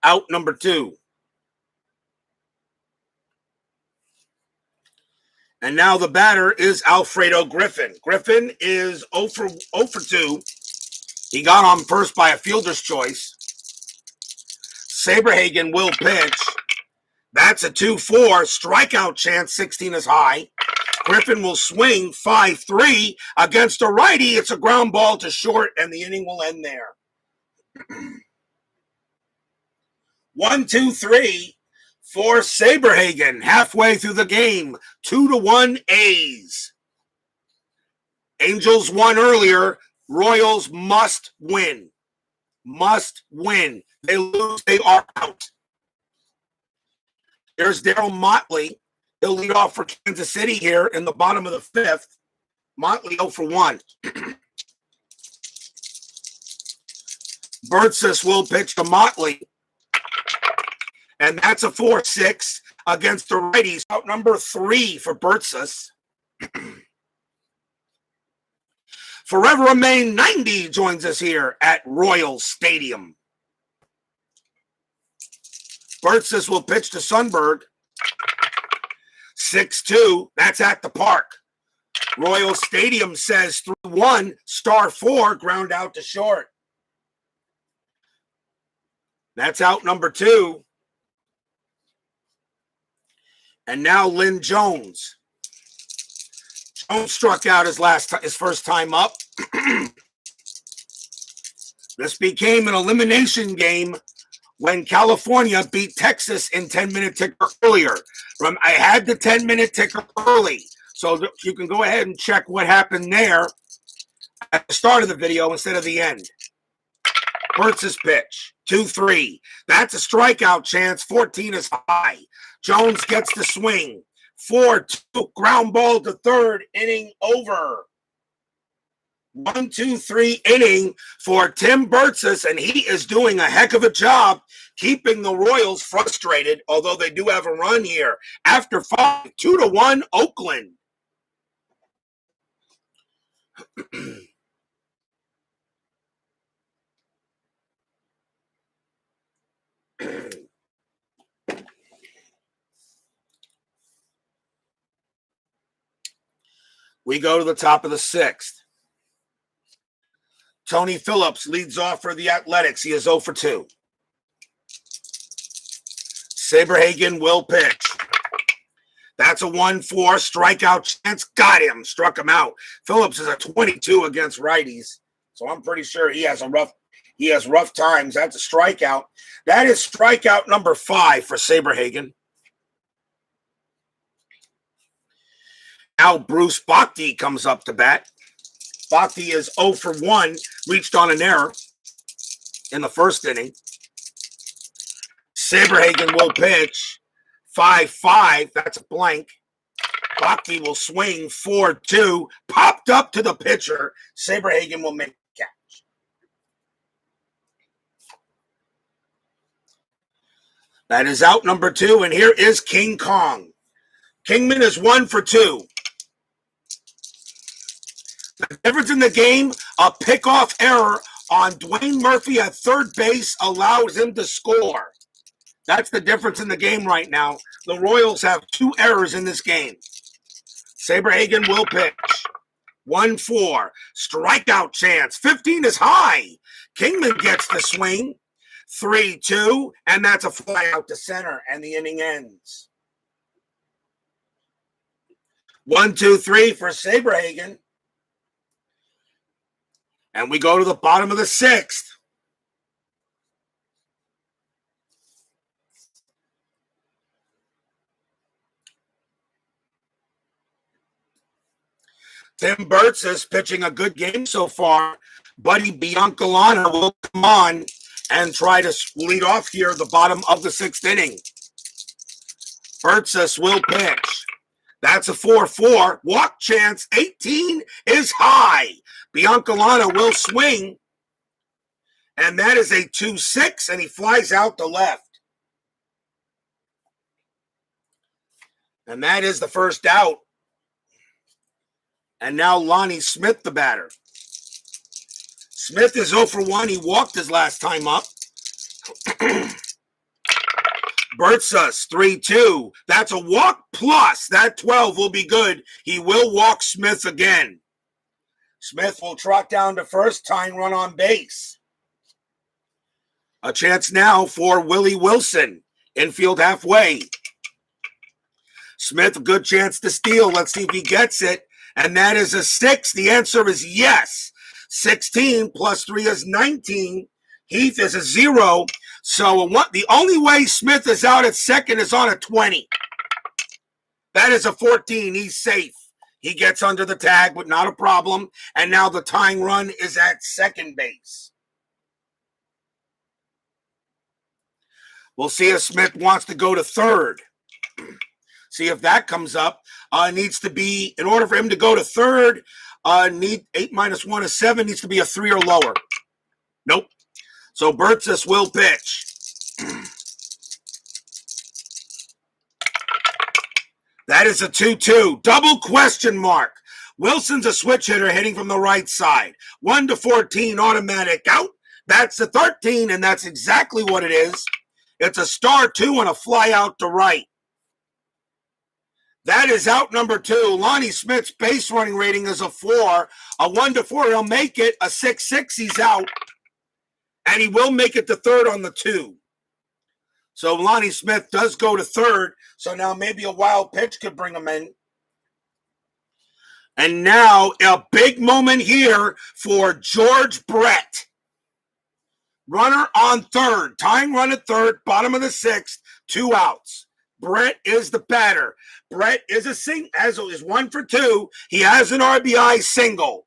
Out number 2. And now the batter is Alfredo Griffin. Griffin is 0 for 2. He got on first by a fielder's choice. Saberhagen will pitch. That's a 2-4. Strikeout chance, 16 is high. Griffin will swing 5-3 against a righty. It's a ground ball to short, and the inning will end there. 1-2-3 for Saberhagen. Halfway through the game, 2-1 A's. Angels won earlier. Royals must win. Must win. They lose, they are out. There's Darryl Motley. He'll lead off for Kansas City here in the bottom of the 5th. Motley 0 for 1. Birtsas will pitch to Motley. And that's a 4-6 against the righties. Out number 3 for Birtsas. Forever Remain 90 joins us here at Royal Stadium. Birtsas will pitch to Sundberg. 6-2. That's at the park. Royal Stadium says 3-1. Star 4. Ground out to short. That's out number 2. And now Lynn Jones. Jones struck out his first time up. This became an elimination game when California beat Texas in 10-minute ticker earlier. I had the 10-minute ticker early, so you can go ahead and check what happened there at the start of the video instead of the end. Birtsas pitch, 2-3. That's a strikeout chance, 14 is high. Jones gets the swing, 4-2, ground ball to third, inning over. 1-2-3 inning for Tim Birtsas, and he is doing a heck of a job keeping the Royals frustrated, although they do have a run here. After 5, 2-1 Oakland. We go to the top of the 6th. Tony Phillips leads off for the Athletics. He is 0 for 2. Saberhagen will pitch. That's a 1-4 strikeout chance. Got him. Struck him out. Phillips is a 22 against righties, so I'm pretty sure he has rough times. That's a strikeout. That is strikeout number 5 for Saberhagen. Now Bruce Bhakti comes up to bat. Bhakti is 0 for 1, reached on an error in the first inning. Saberhagen will pitch 5-5. That's a blank. Bhakti will swing 4-2. Popped up to the pitcher. Saberhagen will make the catch. That is out number 2, and here is King Kong. Kingman is 1 for 2. The difference in the game, a pickoff error on Dwayne Murphy at third base allows him to score. That's the difference in the game right now. The Royals have 2 errors in this game. Saberhagen will pitch. 1-4. Strikeout chance. 15 is high. Kingman gets the swing. 3-2. And that's a fly out to center. And the inning ends. 1-2-3 for Saberhagen. And we go to the bottom of the 6th. Tim Birtsas pitching a good game so far. Buddy Biancalana will come on and try to lead off here the bottom of the 6th inning. Birtsas will pitch. That's a 4-4. Walk chance, 18 is high. Biancalana will swing. And that is a 2-6, and he flies out to left. And that is the first out. And now Lonnie Smith, the batter. Smith is 0 for 1. He walked his last time up. Birtsas, 3-2. That's a walk plus. That 12 will be good. He will walk Smith again. Smith will trot down to first, tying run on base. A chance now for Willie Wilson. Infield halfway. Smith, a good chance to steal. Let's see if he gets it. And that is a 6. The answer is yes. 16 plus 3 is 19. Heath is a 0. So the only way Smith is out at second is on a 20. That is a 14. He's safe. He gets under the tag, but not a problem. And now the tying run is at second base. We'll see if Smith wants to go to third. See if that comes up. Needs to be, in order for him to go to third, 8 minus 1 is 7, needs to be a 3 or lower. Nope. So Birtsas will pitch. That is a 2-2. Double question mark. Wilson's a switch hitter hitting from the right side. 1 to 14 automatic out. That's the 13, and that's exactly what it is. It's a star 2 and a fly out to right. That is out number 2. Lonnie Smith's base running rating is a 4. A 1 to 4, he'll make it. A 6-6, he's out. And he will make it to third on the 2. So Lonnie Smith does go to third. So now maybe a wild pitch could bring him in. And now a big moment here for George Bret. Runner on third. Tying run at third. Bottom of the 6th. 2 outs. Bret is the batter. Bret is is 1 for 2. He has an RBI single.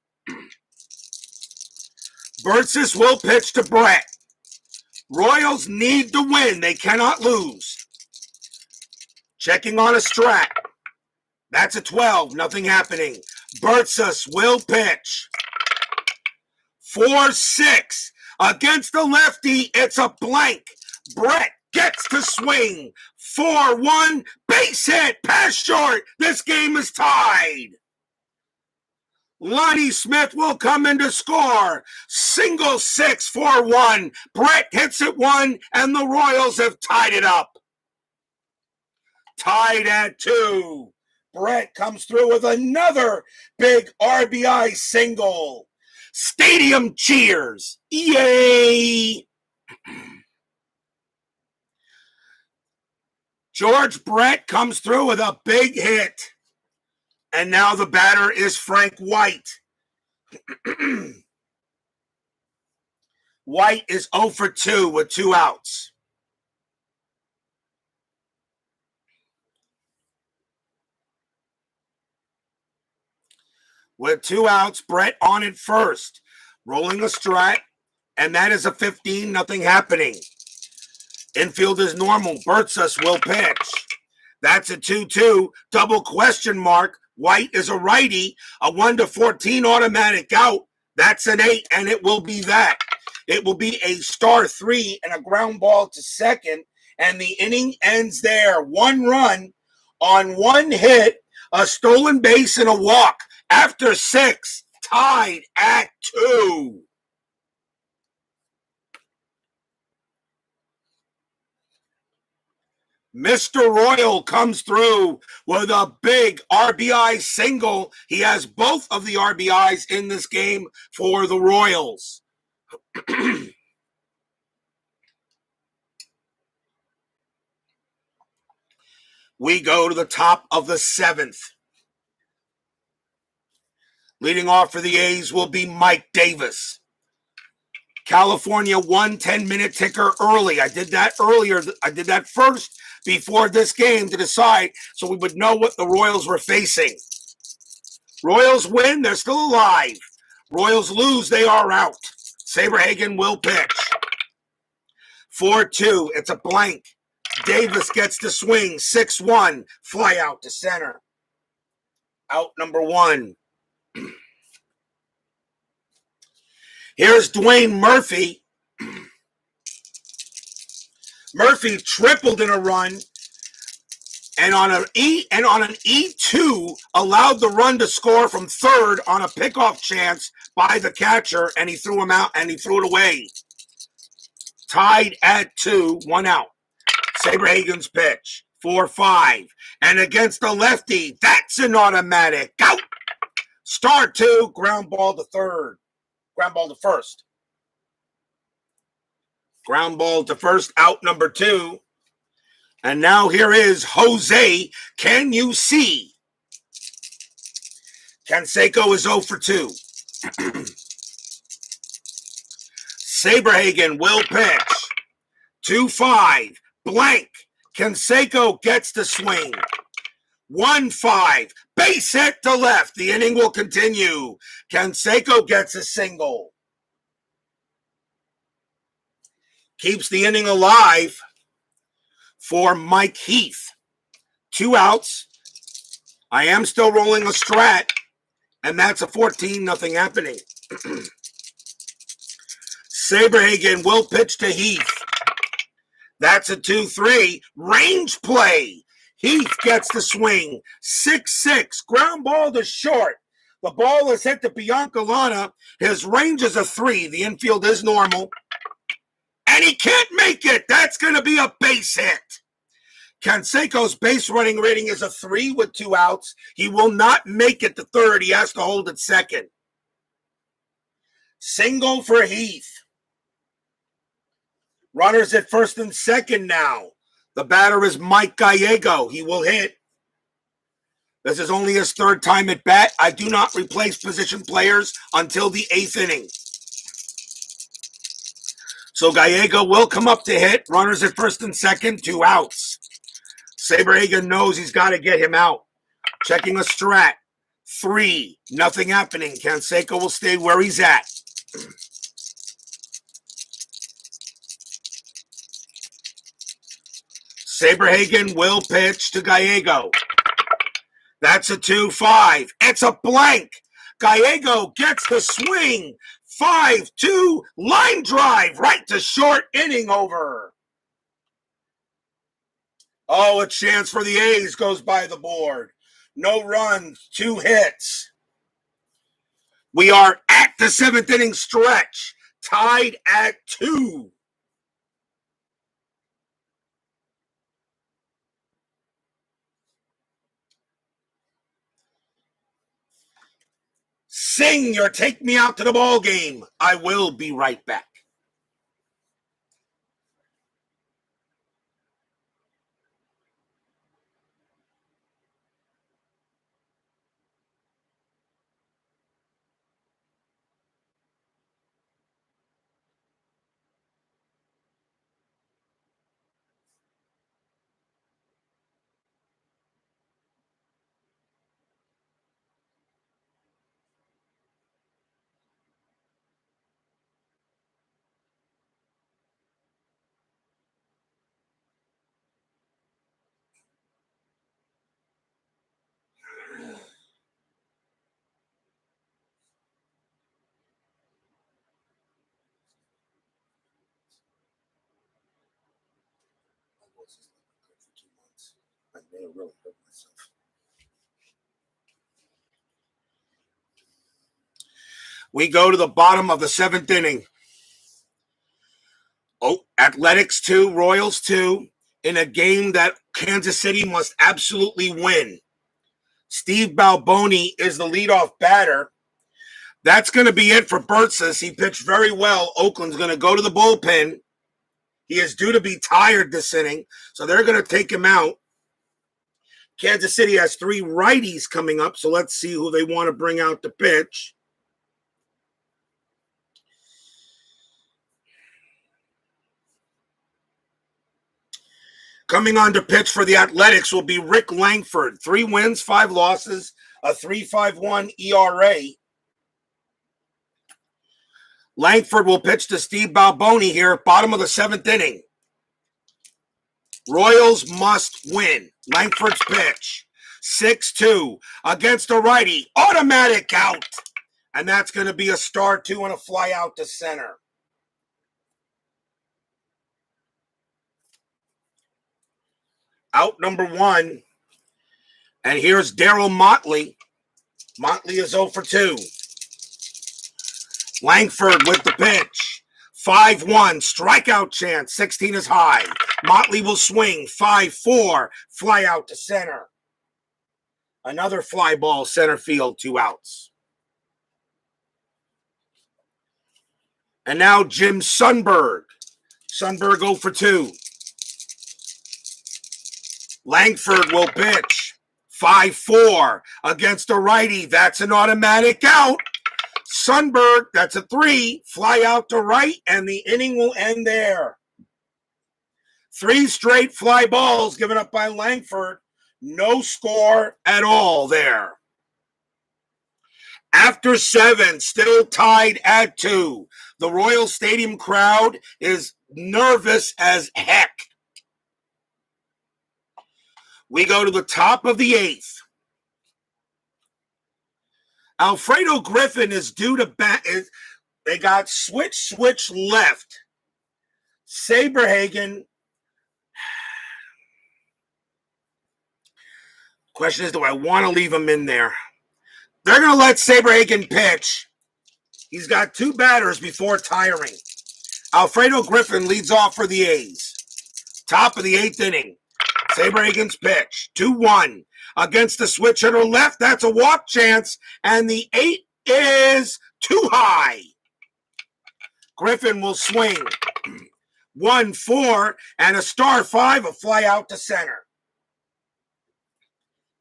Birtsas will pitch to Bret. Royals need to win. They cannot lose. Checking on a strat. That's a 12. Nothing happening. Birtsas will pitch. 4-6. Against the lefty, it's a blank. Bret gets to swing. 4-1. Base hit. Pass short. This game is tied. Lonnie Smith will come in to score. Single 6, 4-1. Bret hits it 1, and the Royals have tied it up. Tied at 2. Bret comes through with another big RBI single. Stadium cheers. Yay! George Bret comes through with a big hit. And now the batter is Frank White. White is 0 for 2 with 2 outs. With 2 outs, Bret on it first. Rolling a strat, and that is a 15, nothing happening. Infield is normal. Birtsas will pitch. That's a 2-2. Double question mark. White is a righty. A 1 to 14 automatic out. That's an 8, and it will be that. It will be a star 3 and a ground ball to second, and the inning ends there. 1 run on 1 hit, a stolen base, and a walk. After 6, tied at 2. Mr. Royal comes through with a big RBI single. He has both of the RBIs in this game for the Royals. We go to the top of the 7th. Leading off for the A's will be Mike Davis. California 1 10-minute ticker early. I did that earlier. I did that first before this game to decide so we would know what the Royals were facing. Royals win, they're still alive. Royals lose, they are out. Saberhagen will pitch. 4-2, it's a blank. Davis gets to swing. 6-1, fly out to center. Out number 1. Here's Dwayne Murphy. Murphy tripled in a run, and on an E2 allowed the run to score from third on a pickoff chance by the catcher, and he threw him out and he threw it away. Tied at 2, 1 out. Saberhagen's pitch, 4-5, and against the lefty, that's an automatic out. Star 2, ground ball to third, ground ball to first. Ground ball to first, out number 2. And now here is Jose. Can you see? Canseco is 0 for 2. Saberhagen will pitch. 2-5. Blank. Canseco gets the swing. 1-5. Base hit to left. The inning will continue. Canseco gets a single. Keeps the inning alive for Mike Heath. 2 outs. I am still rolling a strat, and that's a 14-0 happening. Saberhagen will pitch to Heath. That's a 2-3. Range play. Heath gets the swing. 6-6. Ground ball to short. The ball is hit to Biancalana. His range is a 3. The infield is normal. And he can't make it. That's going to be a base hit. Canseco's base running rating is a 3 with 2 outs. He will not make it to third. He has to hold at second. Single for Heath. Runners at first and second now. The batter is Mike Gallego. He will hit. This is only his 3rd time at bat. I do not replace position players until the 8th inning. So Gallego will come up to hit. Runners at first and second, 2 outs. Saberhagen knows he's got to get him out. Checking a strat. 3, nothing happening. Canseco will stay where he's at. Saberhagen will pitch to Gallego. That's a 2-5. It's a blank. Gallego gets the swing. 5-2, line drive right to short, inning over. Oh, a chance for the A's goes by the board. No runs, 2 hits. We are at the 7th inning stretch, tied at 2. Sing your Take Me Out to the Ball Game. I will be right back. I may have really hurt myself. We go to the bottom of the 7th inning. Oh, Athletics 2, Royals 2, in a game that Kansas City must absolutely win. Steve Balboni is the leadoff batter. That's going to be it for Birtsas. He pitched very well. Oakland's going to go to the bullpen. He is due to be tired this inning, so they're going to take him out. Kansas City has 3 righties coming up, so let's see who they want to bring out to pitch. Coming on to pitch for the Athletics will be Rick Langford. 3 wins, 5 losses, a 3.51 ERA. Langford will pitch to Steve Balboni here at bottom of the 7th inning. Royals must win. Langford's pitch. 6-2 against a righty. Automatic out. And that's going to be a star 2 and a fly out to center. Out number 1. And here's Darryl Motley. Motley is 0 for 2. Langford with the pitch. 5-1, strikeout chance. 16 is high. Motley will swing. 5-4, fly out to center. Another fly ball, center field, 2 outs. And now Jim Sundberg. Sundberg 0 for 2. Langford will pitch. 5-4 against a righty. That's an automatic out. Sundberg, that's a 3. Fly out to right, and the inning will end there. 3 straight fly balls given up by Langford. No score at all there. After 7, still tied at 2. The Royal Stadium crowd is nervous as heck. We go to the top of the 8th. Alfredo Griffin is due to bat. They got switch left. Saberhagen. Question is, do I want to leave him in there? They're going to let Saberhagen pitch. He's got 2 batters before tiring. Alfredo Griffin leads off for the A's. Top of the 8th inning. Saberhagen's pitch. 2-1. Against the switch hitter left. That's a walk chance. And the 8 is too high. Griffin will swing. 1-4 and a star 5, a fly out to center.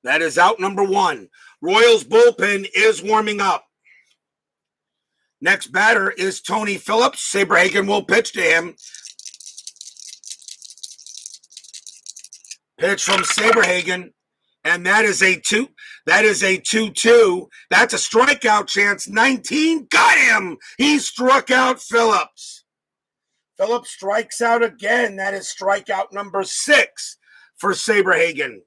That is out number 1. Royals bullpen is warming up. Next batter is Tony Phillips. Saberhagen will pitch to him. Pitch from Saberhagen, and that is a 2. That is a 2-2. That's a strikeout chance. 19. Got him. He struck out Phillips. Phillips strikes out again. That is strikeout number 6 for Saberhagen.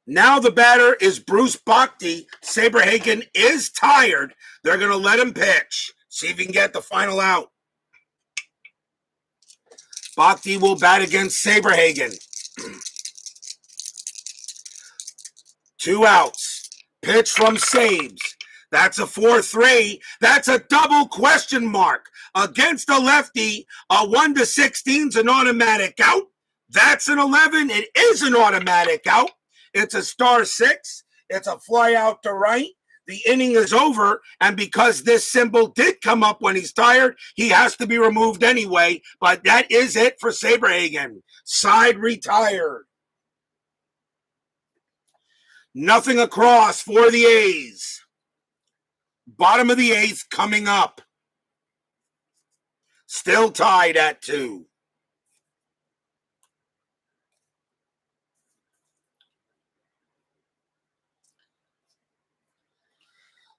Now the batter is Bruce Bhakti. Saberhagen is tired. They're going to let him pitch. See if he can get the final out. Bhakti will bat against Saberhagen. 2 outs. Pitch from Sabes. That's a 4-3. That's a double question mark. Against a lefty, a 1-16 is an automatic out. That's an 11. It is an automatic out. It's a star 6. It's a fly out to right. The inning is over, and because this symbol did come up when he's tired, he has to be removed anyway. But that is it for Saberhagen. Side retired. Nothing across for the A's. Bottom of the 8th coming up. Still tied at 2.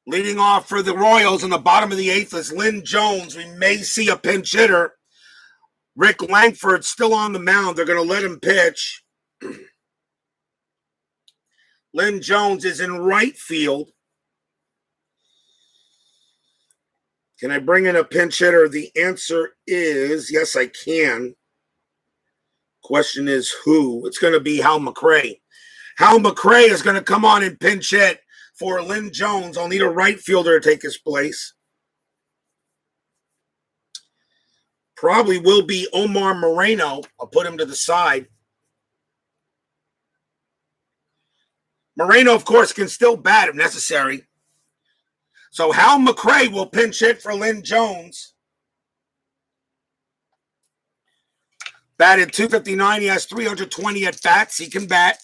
Leading off for the Royals in the bottom of the 8th is Lynn Jones. We may see a pinch hitter. Rick Langford still on the mound. They're going to let him pitch. Lynn Jones is in right field. Can I bring in a pinch hitter? The answer is yes, I can. Question is who? It's going to be Hal McRae. Hal McRae is going to come on and pinch hit for Lynn Jones. I'll need a right fielder to take his place. Probably will be Omar Moreno. I'll put him to the side. Moreno, of course, can still bat if necessary. So Hal McRae will pinch hit for Lynn Jones. Batted .259. He has 320 at bats. He can bat.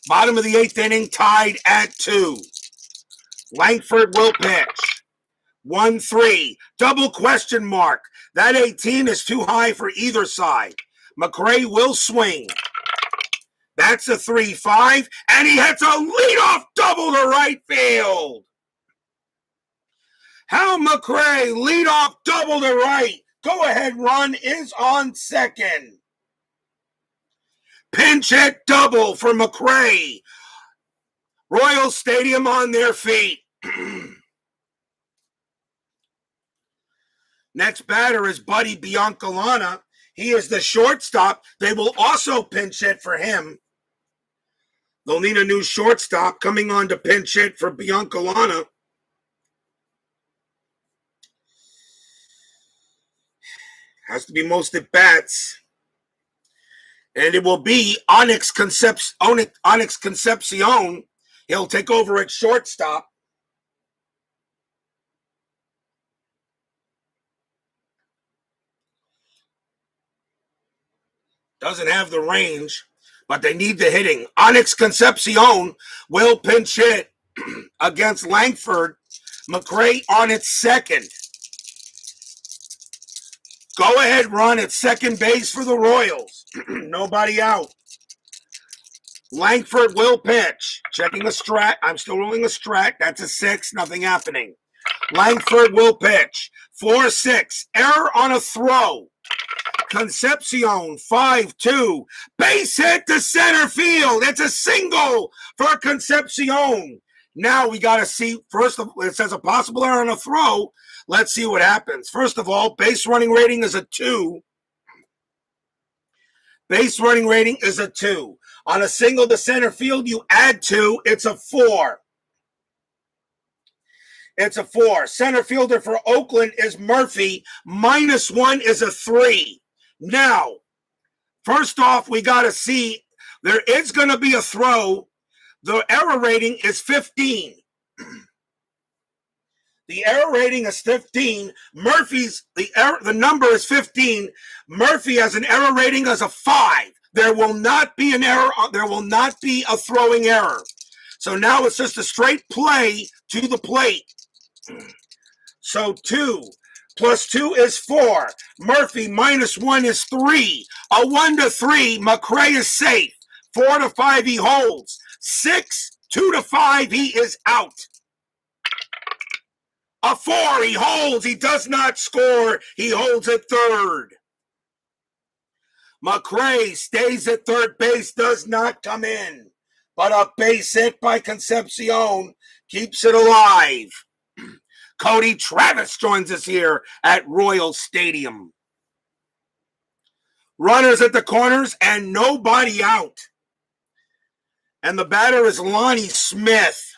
Bottom of the 8th inning, tied at 2. Langford will pitch. 1-3. Double question mark. That 18 is too high for either side. McRae will swing. That's a 3-5, and he hits a leadoff double to right field. Hal McRae, leadoff double to right. Go-ahead run is on second. Pinch hit double for McRae. Royal Stadium on their feet. Next batter is Buddy Biancalana. He is the shortstop. They will also pinch hit for him. They'll need a new shortstop coming on to pinch hit for Biancalana. Has to be most at bats. And it will be Onyx Concepcion. He'll take over at shortstop. Doesn't have the range, but they need the hitting. Onyx Concepcion will pinch hit against Langford. McRae on its second. Go ahead run at second base for the Royals. Nobody out. Langford will pitch. Checking a strat. I'm still rolling a strat. That's a 6. Nothing happening. Langford will pitch. 4-6. Error on a throw. Concepcion, 5-2. Base hit to center field. It's a single for Concepcion. Now we got to see, first of all, it says a possible error on a throw. Let's see what happens. First of all, base running rating is a 2. Base running rating is a 2. On a single to center field, you add 2. It's a 4. It's a 4. Center fielder for Oakland is Murphy. -1 is a 3. Now, first off, we got to see there is going to be a throw. The error rating is 15. The error rating is 15. Murphy's the number is 15. Murphy has an error rating as a 5. There will not be an error. There will not be a throwing error. So now it's just a straight play to the plate. So 2 plus 2 is 4. Murphy -1 is 3. A 1-3. McRae is safe. 4-5 he holds. 6, 2-5 he is out. A 4 he holds. He does not score. He holds at third. McRae stays at third base, does not come in. But a base hit by Concepcion keeps it alive. Cody Travis joins us here at Royal Stadium. Runners at the corners and nobody out. And the batter is Lonnie Smith.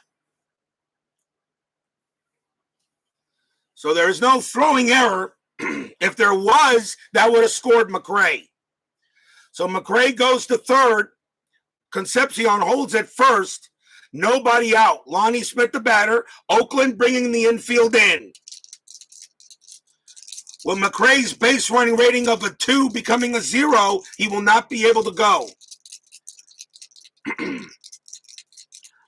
So there is no throwing error. If there was, that would have scored McRae. So McRae goes to third. Concepcion holds at first. Nobody out. Lonnie Smith the batter. Oakland bringing the infield in. With McRae's base running rating of a 2 becoming a 0, he will not be able to go.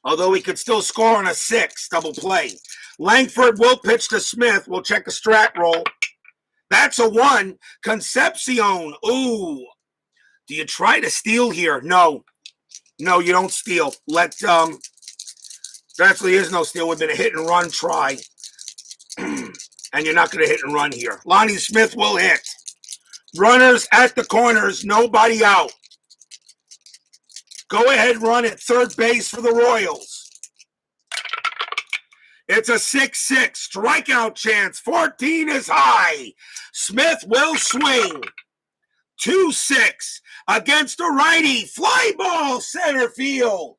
Although he could still score on a 6, double play. Langford will pitch to Smith. We'll check a strat roll. That's a 1. Concepcion. Ooh. Do you try to steal here? No. No, you don't steal. There actually is no steal. It would have been a hit and run try. And you're not going to hit and run here. Lonnie Smith will hit. Runners at the corners. Nobody out. Go ahead run at third base for the Royals. It's a 6-6 strikeout chance. 14 is high. Smith will swing. 2-6 against a righty. Fly ball center field.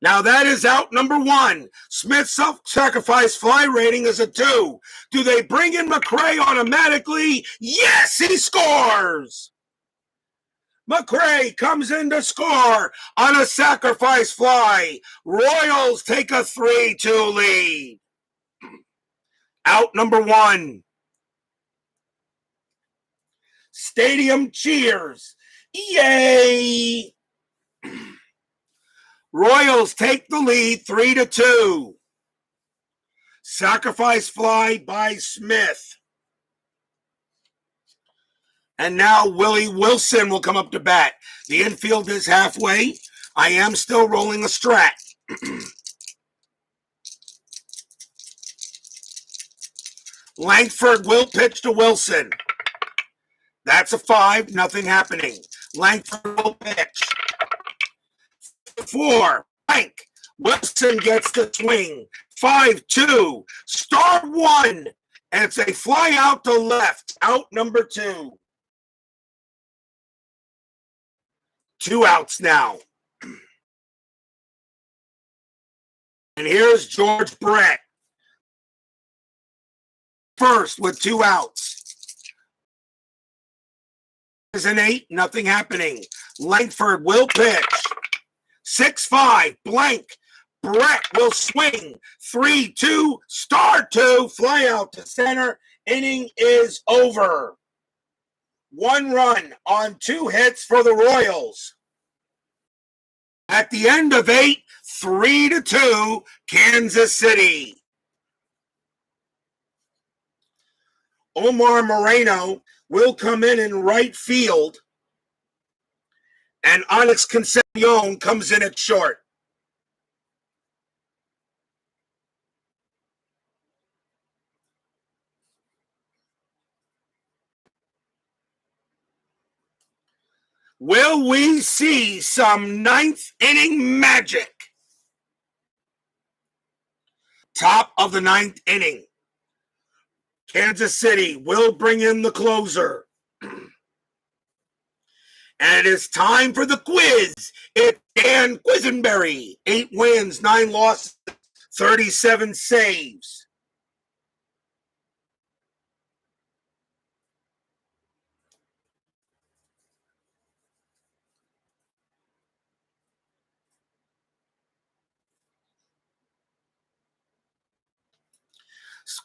Now that is out number 1. Smith's self-sacrifice fly rating is a 2. Do they bring in McRae automatically? Yes, he scores. McRae comes in to score on a sacrifice fly. Royals take a 3-2 lead. Out number 1. Stadium cheers. Yay! Royals take the lead 3-2. Sacrifice fly by Smith. And now Willie Wilson will come up to bat. The infield is halfway. I am still rolling a strat. Langford will pitch to Wilson. That's a 5. Nothing happening. Langford will pitch. 4. Frank. Wilson gets the swing. 5-2. Star 1. And it's a fly out to left. Out number 2. 2 outs now. And here's George Bret. First with 2 outs. Is an 8, nothing happening. Langford will pitch. 6-5, blank. Bret will swing. 3-2, star 2, fly out to center. Inning is over. 1 run on 2 hits for the Royals. At the end of 8, 3-2, Kansas City. Omar Moreno will come in right field, and Onyx Concepcion comes in at short. Will we see some 9th inning magic? Top of the 9th inning. Kansas City will bring in the closer. And it is time for the quiz. It's Dan Quisenberry. 8 wins, 9 losses, 37 saves.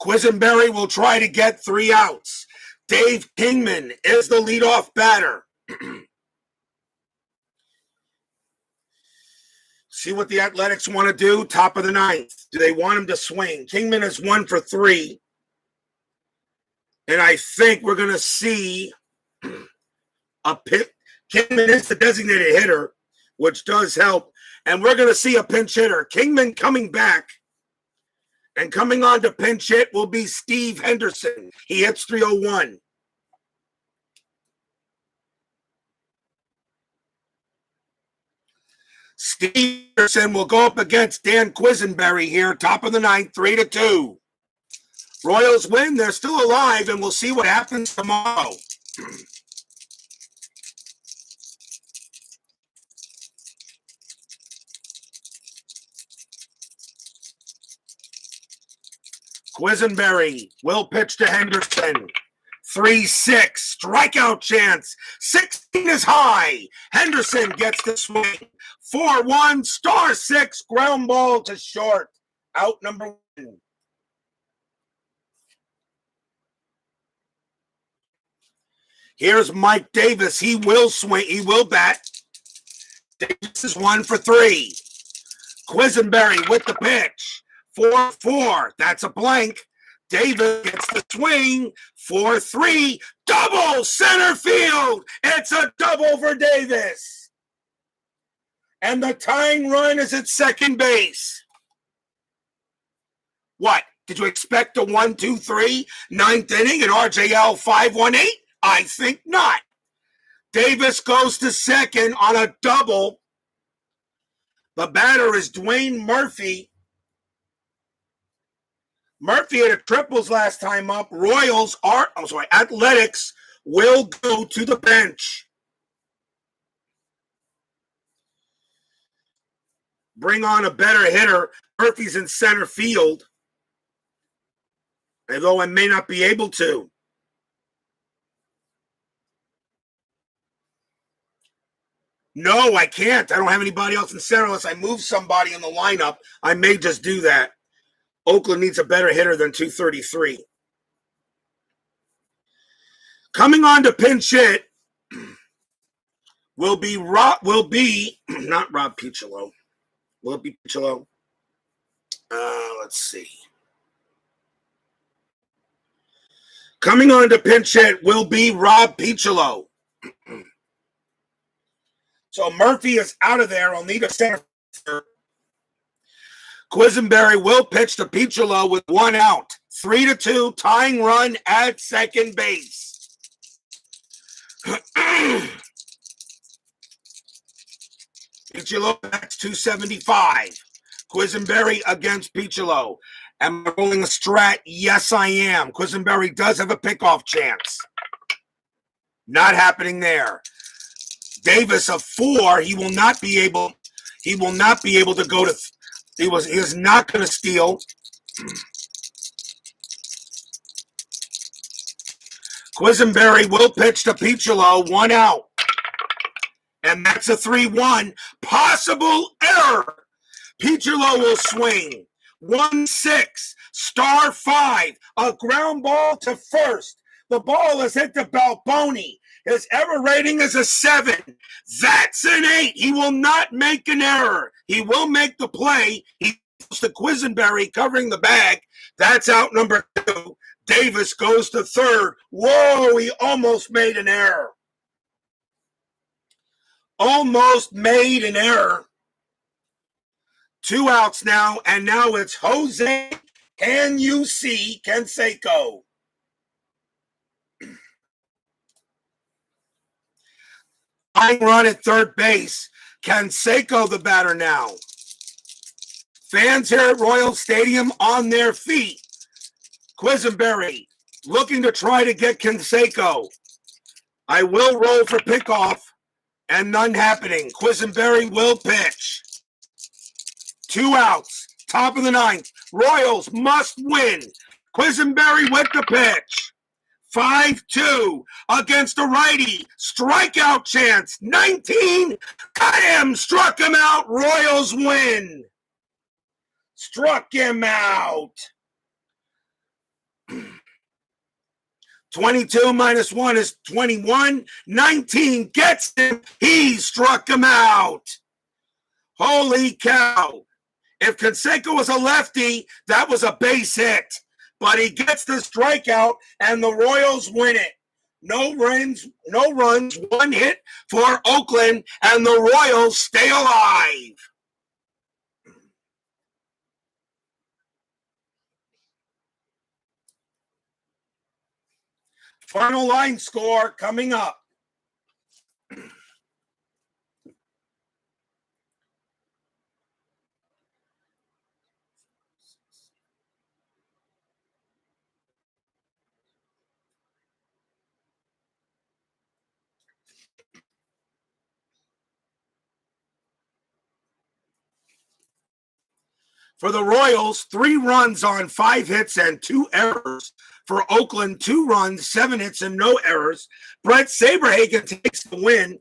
Quisenberry will try to get 3 outs. Dave Kingman is the leadoff batter. See what the Athletics want to do. Top of the 9th. Do they want him to swing? Kingman is 1 for 3. And I think we're going to see a pit. Kingman is the designated hitter, which does help. And we're going to see a pinch hitter. Kingman coming back. And coming on to pinch hit will be Steve Henderson. He hits 301. Steve Henderson will go up against Dan Quisenberry here, top of the 9th, 3-2. Royals win. They're still alive, and we'll see what happens tomorrow. Quisenberry will pitch to Henderson. 3-6, strikeout chance. 16 is high. Henderson gets the swing. 4-1, star 6, ground ball to short. Out number 1. Here's Mike Davis. He will swing. He will bat. Davis is 1 for 3. Quisenberry with the pitch. 4-4. That's a blank. Davis gets the swing. 4-3. Double center field. It's a double for Davis. And the tying run is at second base. What? Did you expect a 1-2-3 9th inning and RJL 5-1-8? I think not. Davis goes to second on a double. The batter is Dwayne Murphy. Murphy had a triples last time up. Athletics will go to the bench. Bring on a better hitter. Murphy's in center field, although I may not be able to. No, I can't. I don't have anybody else in center unless I move somebody in the lineup. I may just do that. Oakland needs a better hitter than 233. Coming on to pinch hit will be not Rob Piccolo. Will it be Piccolo? Let's see. Coming on to pinch hit will be Rob Piccolo. So Murphy is out of there. I'll need a center. Quisenberry will pitch to Piccolo with 1 out. 3-2, tying run at second base. Piccolo bats 275. Quisenberry against Piccolo. Am I rolling a strat? Yes, I am. Quisenberry does have a pickoff chance. Not happening there. Davis of 4. He will not be able to go to. He is not going to steal. Quisenberry will pitch to Piccolo, 1 out. And that's a 3-1. Possible error. Piccolo will swing. 1-6. Star 5. A ground ball to first. The ball is hit to Balboni. His error rating is a 7. That's an 8. He will not make an error. He will make the play. He goes to Quisenberry covering the bag. That's out number 2. Davis goes to third. Whoa, he almost made an error. Almost made an error. 2 outs now, and now it's Jose Canseco. Tying run at third base. Canseco the batter now. Fans here at Royal Stadium on their feet. Quisenberry looking to try to get Canseco. I will roll for pickoff, and none happening. Quisenberry will pitch. 2 outs, top of the 9th. Royals must win. Quisenberry with the pitch. 5-2 against a righty. Strikeout chance. 19. Got him. Struck him out. Royals win. Struck him out. 22 minus 1 is 21. 19 gets him. He struck him out. Holy cow. If Canseco was a lefty, that was a base hit. But he gets the strikeout, and the Royals win it. No runs, 1 hit for Oakland, and the Royals stay alive. Final line score coming up. For the Royals, 3 runs on 5 hits and 2 errors. For Oakland, 2 runs, 7 hits, and no errors. Bret Saberhagen takes the win.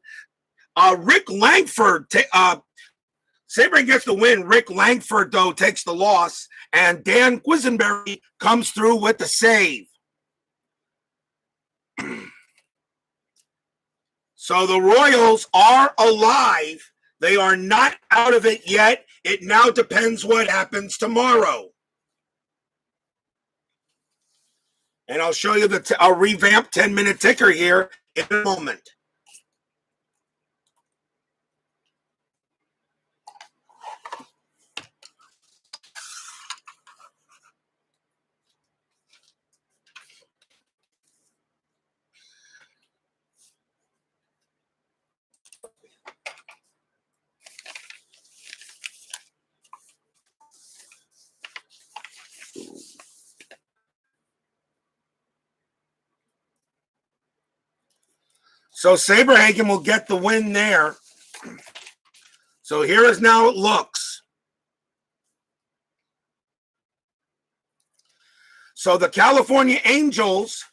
Rick Langford, Saberhagen gets the win. Rick Langford, though, takes the loss. And Dan Quisenberry comes through with the save. So the Royals are alive. They are not out of it yet. It now depends what happens tomorrow. And I'll show you a revamped 10-minute ticker here in a moment. So Saberhagen will get the win there. So here is now it looks. So the California Angels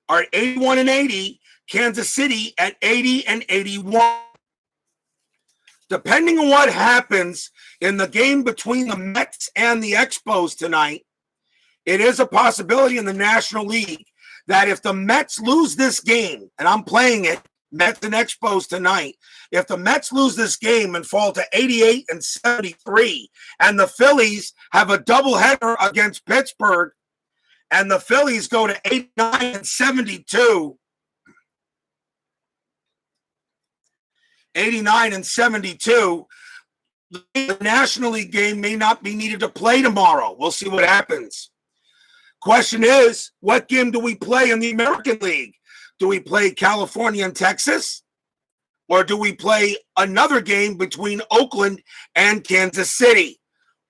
are 81-80, Kansas City at 80-81. Depending on what happens in the game between the Mets and the Expos tonight, it is a possibility in the National League that if the Mets lose this game, and I'm playing it, Mets and Expos tonight, if the Mets lose this game and fall to 88-73, and the Phillies have a doubleheader against Pittsburgh, and the Phillies go to 89-72, 89-72, the National League game may not be needed to play tomorrow. We'll see what happens. Question is, what game do we play in the American League? Do we play California and Texas? Or do we play another game between Oakland and Kansas City?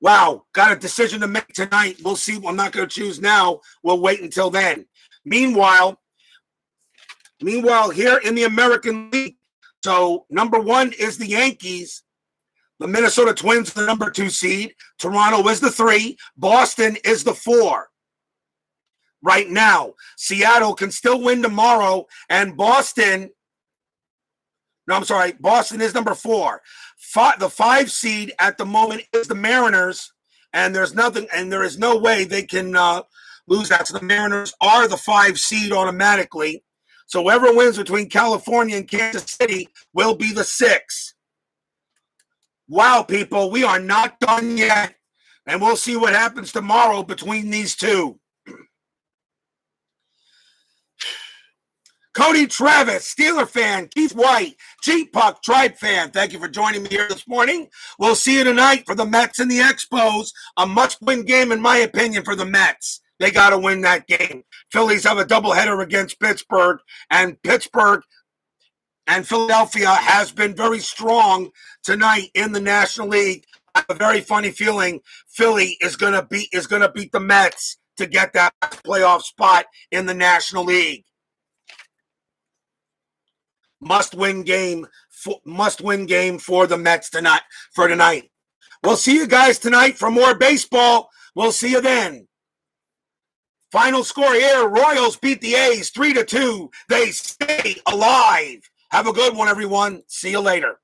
Wow, got a decision to make tonight. We'll see. I'm not going to choose now. We'll wait until then. Meanwhile, here in the American League, So number 1 is the Yankees. The Minnesota Twins, the number 2 seed. Toronto is the 3. Boston is the 4. Right now, Seattle can still win tomorrow, and Boston is number 4. The 5 seed at the moment is the Mariners, and there is no way they can lose that. So the Mariners are the 5 seed automatically. So whoever wins between California and Kansas City will be the 6. Wow, people, we are not done yet, and we'll see what happens tomorrow between these two. Cody Travis, Steeler fan, Keith White, G-Puck, Tribe fan, thank you for joining me here this morning. We'll see you tonight for the Mets and the Expos. A must-win game, in my opinion, for the Mets. They got to win that game. Phillies have a doubleheader against Pittsburgh, and Pittsburgh and Philadelphia has been very strong tonight in the National League. I have a very funny feeling Philly is going to beat the Mets to get that playoff spot in the National League. Must-win game for the Mets tonight. We'll see you guys tonight for more baseball. We'll see you then. Final score here: Royals beat the A's 3-2. They stay alive. Have a good one, everyone. See you later.